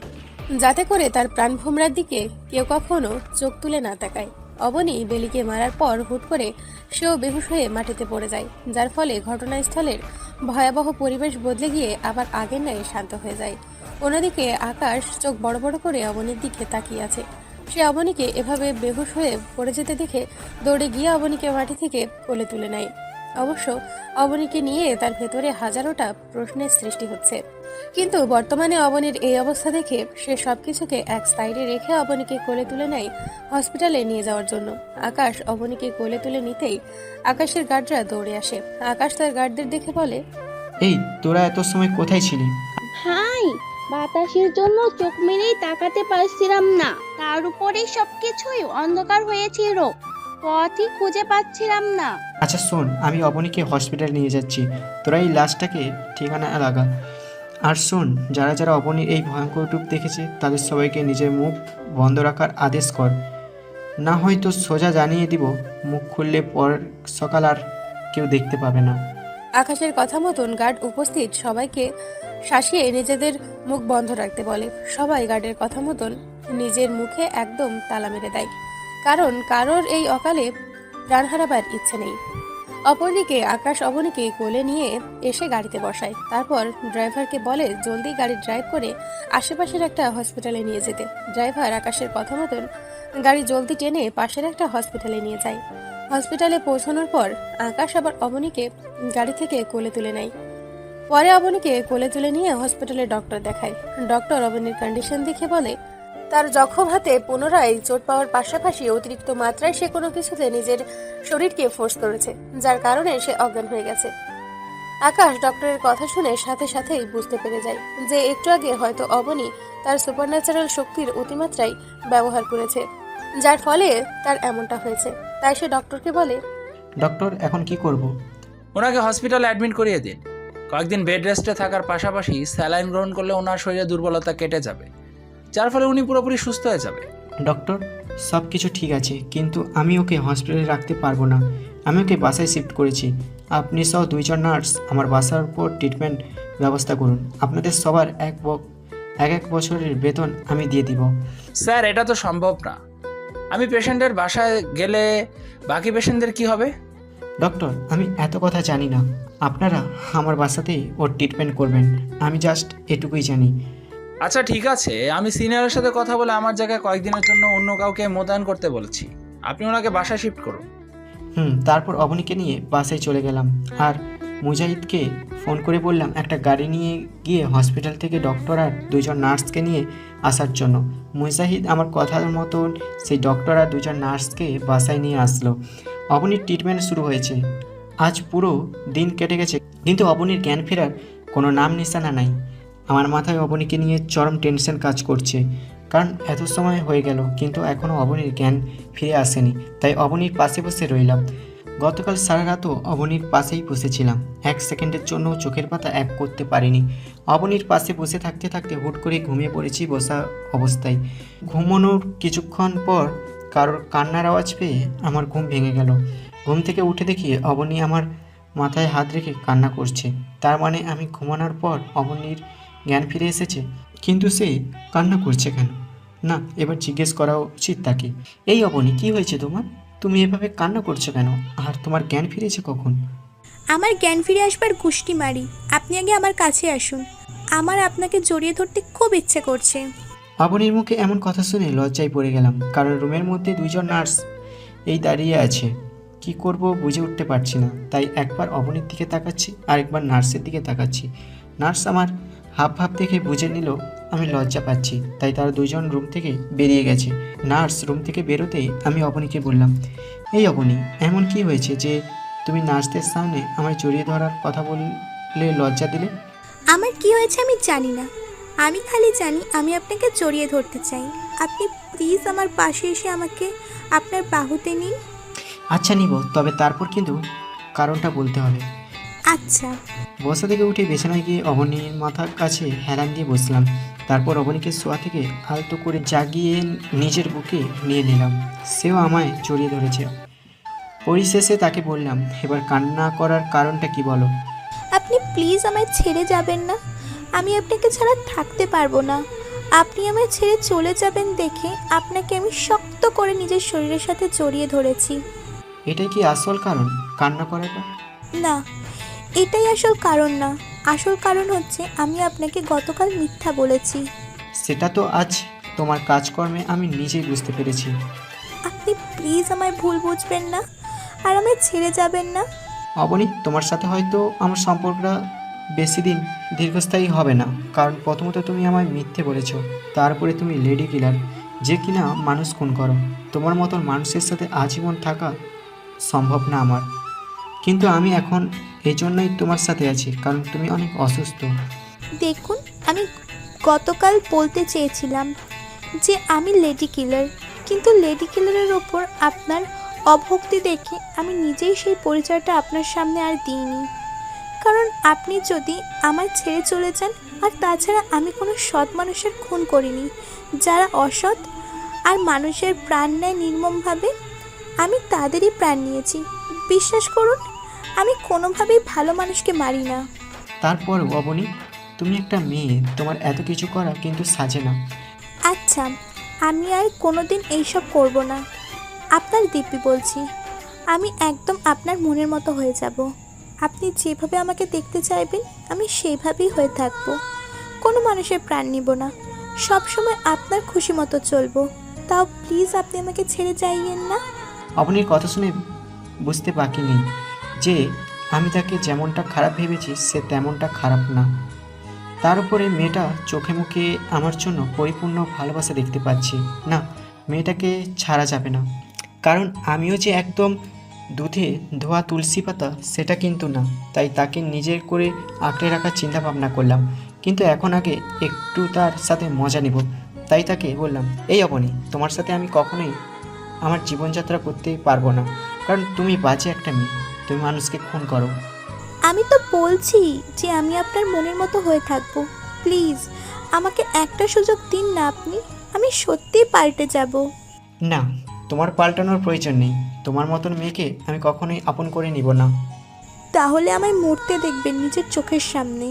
যাতে করে তার প্রাণভোমরার দিকে কেউ কখনো চোখ তুলে না তাকায়। অবনী বেলিকে মারার পর হুট করে সেও বেহুশ হয়ে মাটিতে পড়ে যায়, যার ফলে ঘটনাস্থলের ভয়াবহ পরিবেশ বদলে গিয়ে আবার আগের ন্যায় শান্ত হয়ে যায়। অন্যদিকে আকাশ চোখ বড় বড় করে অবনীর দিকে তাকিয়ে আছে। সে অবনীকে এভাবে বেহুশ হয়ে পড়ে যেতে দেখে দৌড়ে গিয়ে অবনীকে মাটি থেকে কোলে তুলে নেয়। অবশ্য অবনীকে নিয়ে তার ভেতরে হাজারোটা প্রশ্নের সৃষ্টি হচ্ছে। কিন্তু বর্তমানে অবনীর এই অবস্থা দেখে সে সবকিছুকে এক সাইডে রেখে অবনীকে কোলে তুলে নেয় হসপিটালে নিয়ে যাওয়ার জন্য। আকাশ অবনীকে কোলে তুলে নিতেই আকাশের গার্ডরা দৌড়ে আসে। আকাশ তার গার্ডদের দেখে বলে, এই তোরা এত সময় কোথায় ছিলি? ভাই, বাতাসের জন্য চোখ মেরেই তাকাতে পারছিলাম না, তার উপরে সবকিছুই অন্ধকার হয়েছিল, পথই খুঁজে পাচ্ছিলাম না। আচ্ছা শোন, আমি অবনীকে হসপিটালে নিয়ে যাচ্ছি, তোরা এই লাশটাকে ঠিকানা লাগা। আর শোন, যারা যারা অবনীর এই ভয়ঙ্কর রূপ দেখেছে তাদের সবাইকে নিজের মুখ বন্ধ রাখার আদেশ কর, না হয়তো সোজা জানিয়ে দিব মুখ খুললে পর সকাল আর কেউ দেখতে পাবে না। আকাশের কথা মতন গার্ড উপস্থিত সবাইকে শাসিয়ে নিজেদের মুখ বন্ধ রাখতে বলে। সবাই গার্ডের কথা মতন নিজের মুখে একদম তালা মেরে দেয়, কারণ কারোর এই অকালে প্রাণ হারাবার ইচ্ছে নেই। অপরদিকে আকাশ অবনীকে কোলে নিয়ে এসে গাড়িতে বসায়। তারপর ড্রাইভারকে বলে জলদি গাড়ি ড্রাইভ করে আশেপাশের একটা হসপিটালে নিয়ে যেতে। ড্রাইভার আকাশের কথা মতন গাড়ি জলদি টেনে পাশের একটা হসপিটালে নিয়ে যায়। হসপিটালে পৌঁছানোর পর আকাশ আবার অবনীকে গাড়ি থেকে কোলে তুলে নেয়। পরে অবনীকে কোলে তুলে নিয়ে হসপিটালে ডক্টর দেখায়। ডক্টর অবনীর কন্ডিশন দেখে বলে, তার জখম হাতে পুনরায় চোট পাওয়ার পাশাপাশি অতিরিক্ত মাত্রায় সে কোনো কিছুতে নিজের শরীরকে ফোর্স করেছে, যার কারণে সে অজ্ঞান হয়ে গেছে। আকাশ ডক্টরের কথা শুনে সাথে সাথেই বুঝতে পেরে যায় যে একটু আগে হয়তো অবনী তার সুপারন্যাচারাল শক্তির অতিমাত্রায় ব্যবহার করেছে, যার ফলে তার এমনটা হয়েছে। তাই সে ডক্টরকে বলে, ডক্টর এখন কি করব? ওনাকে হসপিটালে অ্যাডমিট করিয়ে দিন। কয়েকদিন বেড রেস্টে থাকার পাশাপাশি স্যালাইন গ্রহণ করলে ওনার শরীরে দুর্বলতা কেটে যাবে, যার ফলে উনি পুরোপুরি সুস্থ হয়ে যাবে। ডক্টর, সব কিছু ঠিক আছে, কিন্তু আমি ওকে হসপিটালে রাখতে পারবো না। আমি ওকে বাসায় শিফট করেছি। আপনি সহ 2জন নার্স আমার বাসার উপর ট্রিটমেন্ট ব্যবস্থা করুন। আপনাদের সবার এক বছরের বেতন আমি দিয়ে দিব। স্যার, এটা তো সম্ভব না। আমি পেশেন্টের বাসায় গেলে বাকি পেশেন্টদের কি হবে? ডক্টর, আমি এত কথা জানি না। আপনারা আমার বাসাতেই ওর ট্রিটমেন্ট করবেন, আমি জাস্ট এটুকুই জানি। আচ্ছা ঠিক আছে, আমি সিনিয়রের সাথে কথা বলে আমার জায়গায় কয়েকদিনের জন্য অন্য কাউকে মোতায়েন করতে বলেছি। আপনি ওনাকে বাসায় শিফট করুন। তারপর অবনীকে নিয়ে বাসায় চলে গেলাম আর মুজাহিদকে ফোন করে বললাম একটা গাড়ি নিয়ে গিয়ে হসপিটাল থেকে ডক্টর আর 2জন নার্সকে নিয়ে আসার জন্য। মুজাহিদ আমার কথার মতন সেই ডক্টর আর 2জন নার্সকে বাসায় নিয়ে আসলো। অবনীর ট্রিটমেন্ট শুরু হয়েছে। আজ পুরো দিন কেটে গেছে, কিন্তু অবনীর জ্ঞান ফেরার কোনো নাম নিশানা নাই। আমার মাথায় অবনীকে নিয়ে চরম টেনশন কাজ করছে, কারণ এত সময় হয়ে গেল কিন্তু এখনও অবনীর জ্ঞান ফিরে আসেনি। তাই অবনীর পাশে বসে রইলাম। গতকাল সারা রাতও অবনীর পাশেই বসেছিলাম, 1 সেকেন্ডের জন্য চোখের পাতা এক করতে পারিনি। অবনীর পাশে বসে থাকতে থাকতে হুট করে ঘুমিয়ে পড়েছি বসা অবস্থায়। ঘুমানোর কিছুক্ষণ পর কারোর কান্নার আওয়াজ পেয়ে আমার ঘুম ভেঙে গেল। ঘুম থেকে উঠে দেখি অবনী আমার মাথায় হাত রেখে কান্না করছে। তার মানে আমি ঘুমানোর পর অবনীর জ্ঞান ফিরে এসেছে, কিন্তু সে কান্না করছে কেন? না, এবার জিজ্ঞেস করা উচিত তাকে। এই অবনী, কি হয়েছে তোমার? তুমি এভাবে কান্না করছো কেন? আর তোমার জ্ঞান ফিরেছে কখন? আমার জ্ঞান ফিরে আসবার গুষ্টি মারি, আপনি আগে আমার কাছে আসুন। আমার আপনাকে জড়িয়ে ধরতে খুব ইচ্ছে করছে। অবনীর মুখে এমন কথা শুনে লজ্জায় পড়ে গেলাম, কারণ রুমের মধ্যে 2জন নার্স এই দাঁড়িয়ে আছে। কি করব বুঝে উঠতে পারছি না, তাই একবার অবনীর দিকে তাকাচ্ছি আর একবার নার্সের দিকে তাকাচ্ছি। নার্স আমার হাব দেখে বুঝে নিল আমি লজ্জা পাচ্ছি, তাই তারা 2জন রুম থেকে বেরিয়ে গেছে। নার্স রুম থেকে বেরোতেই আমি অবনীকে বললাম, এই অবনী, এমন কি হয়েছে যে তুমি নার্সদের সামনে আমায় জড়িয়ে ধরার কথা বললে লজ্জা দিলে? আমার কি হয়েছে আমি জানি না, আমি খালি জানি আমি আপনাকে জড়িয়ে ধরতে চাই। আপনি প্লিজ আমার পাশে এসে আমাকে আপনার বাহুতে নিন। আচ্ছা নিব, তবে তারপর কিন্তু কারণটা বলতে হবে। আচ্ছা। বসা থেকে উঠে বিছানায় গিয়ে অবনীর মাথার কাছে হেলান দিয়ে বসলাম। তারপর অবনীকে শোয়া থেকে আলতো করে জাগিয়ে নিজের বুকে নিয়ে নিলাম। সেও আমায় জড়িয়ে ধরেছে। পরিশেষে তাকে বললাম, এবার কান্না করার কারণটা কি বলো? আপনি প্লিজ আমায় ছেড়ে যাবেন না, আমি আপনাকে ছাড়া থাকতে পারবো না। আপনি আমায় ছেড়ে চলে যাবেন দেখে আপনাকে আমি শক্ত করে নিজের শরীরের সাথে জড়িয়ে ধরেছি। এটাই কি আসল কারণ কান্না করাটা? না, এটাই আসল কারণ না। আসল কারণ হচ্ছে আমি আপনাকে গতকাল মিথ্যা বলেছি। সেটা তো আজ তোমার কাজকর্মে আমি নিজেই বুঝতে পেরেছি। আপনি প্লিজ আমায় ভুল বুঝবেন না আর আমায় ছেড়ে যাবেন না। অবনী, তোমার সাথে হয়তো আমার সম্পর্কটা বেশি দিন দীর্ঘস্থায়ী হবে না, কারণ প্রথমত তুমি আমায় মিথ্যে বলেছো, তারপরে তুমি লেডি কিলার যে কিনা মানুষ খুন করো। তোমার মতন মানুষের সাথে আজীবন থাকা সম্ভব না আমার। কিন্তু আমি এখন এই জন্যই তোমার সাথে আছি, কারণ তুমি অনেক অসুস্থ। দেখুন, আমি গতকাল বলতে চেয়েছিলাম যে আমি লেডি কিলার, কিন্তু লেডি কিলারের ওপর আপনার অভক্তি দেখে আমি নিজেই সেই পরিচয়টা আপনার সামনে আর দিইনি। কারণ আপনি যদি আমায় ছেড়ে চলে যান, আর তাছাড়া আমি কোনো সৎ মানুষের খুন করিনি, যারা অসৎ আর মানুষের প্রাণ নেয় নির্মমভাবে, আমি তাদেরই প্রাণ নিয়েছি। বিশ্বাস করুন, আমি কোনোভাবেই ভালো মানুষকে মারি না। তারপর অবনী, তুমি একটা মেয়ে, তোমার এত কিছু করা কিন্তু সাজে না। আচ্ছা, আমি আর কোনোদিন এইসব করব না। আপনার দিব্যি বলছি, আমি একদম আপনার মনের মতো হয়ে যাব। আপনি যেভাবে আমাকে দেখতে চাইবেন আমি সেইভাবেই হয়ে থাকব। কোনো মানুষের প্রাণ নিব না, সবসময় আপনার খুশি মতো চলবো। তাও প্লিজ আপনি আমাকে ছেড়ে যাইয়েন না। অবনীর কথা শুনে বুঝতে বাকি নেই যে আমি তাকে যেমনটা খারাপ ভেবেছি সে তেমনটা খারাপ না। তার উপরে মেয়েটা চোখে মুখে আমার জন্য পরিপূর্ণ ভালোবাসা দেখতে পাচ্ছি। না, মেয়েটাকে ছাড়া যাবে না, কারণ আমিও যে একদম দুধে ধোয়া তুলসী পাতা সেটা কিন্তু না। তাই তাকে নিজের করে আঁকড়ে রাখার চিন্তা ভাবনা করলাম, কিন্তু এখন আগে একটু তার সাথে মজা নেব। তাই তাকে বললাম, এই অবনী, তোমার সাথে আমি কখনোই আমার জীবনযাত্রা করতে পারবো না, কারণ তুমি বাজে একটা মেয়ে, তুমি মানুষকে খুন করো। আমি তো বলছি যে আমি আপনার মনের মতো হয়ে থাকবো। প্লিজ আমাকে একটা সুযোগ দিন না আপনি, আমি সত্যিই পাল্টে যাব। না, তোমার পাল্টানোর প্রয়োজন নেই। তোমার মতন মেয়েকে আমি কখনোই আপন করে নিব না। তাহলে আমায় মরতে দেখবেন নিজের চোখের সামনে।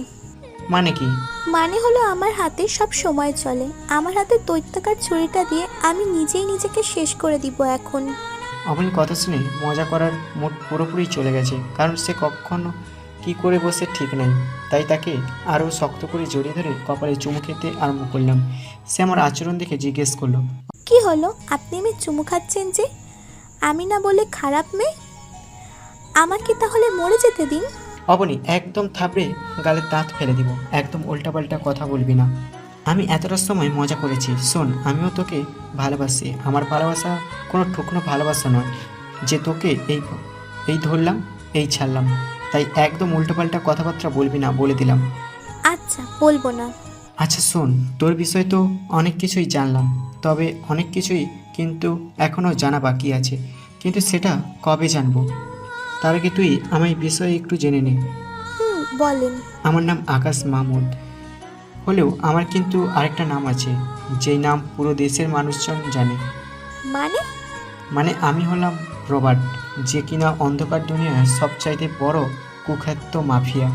মানে কি? মানে হলো আমার হাতে সব সময় চলে। আমার হাতে দৈত্যাকার ছুরিটা দিয়ে আমি নিজেই নিজেকে শেষ করে দিব এখন। অবনীর কথা শুনে মজা করার মুড পুরোপুরি চলে গেছে, কারণ সে কখনো কি করে বসে ঠিক নাই। তাই তাকে আরও শক্ত করে জড়িয়ে ধরে কপালে চুমু খেতে আরম্ভ করলাম। সে আমার আচরণ দেখে জিজ্ঞেস করলো, কি হলো, আপনি আমি চুমু খাচ্ছেন যে? আমি না বলে খারাপ মেয়ে? আমাকে তাহলে মরে যেতে দিন। অবনী, একদম থাপড়ে গালে দাঁত ফেলে দিব। একদম উল্টাপাল্টা কথা বলবি না। আমি এতটা সময় মজা করেছি। শোন, আমিও তোকে ভালোবাসি। আমার ভালোবাসা কোনো ঠুকনো ভালোবাসা নয় যে তোকে এই ধরলাম, এই ছাড়লাম। তাই একদম উল্টোপাল্টা কথাবার্তা বলবি না, বলে দিলাম। আচ্ছা, বলবো না। আচ্ছা শোন, তোর বিষয় তো অনেক কিছুই জানলাম, তবে অনেক কিছুই কিন্তু এখনও জানা বাকি আছে। কিন্তু সেটা কবে জানবো? তার আগে তুই আমার বিষয়ে একটু জেনে নে। বলেন। আমার নাম আকাশ মাহমুদ হলেও আমার কিন্তু আরেকটা নাম আছে, যেই নাম পুরো দেশের মানুষজন জানে। মানে? আমি হলাম রবার্ট, যে কিনা অন্ধকার দুনিয়ার সবচাইতে বড় কুখ্যাত মাফিয়া।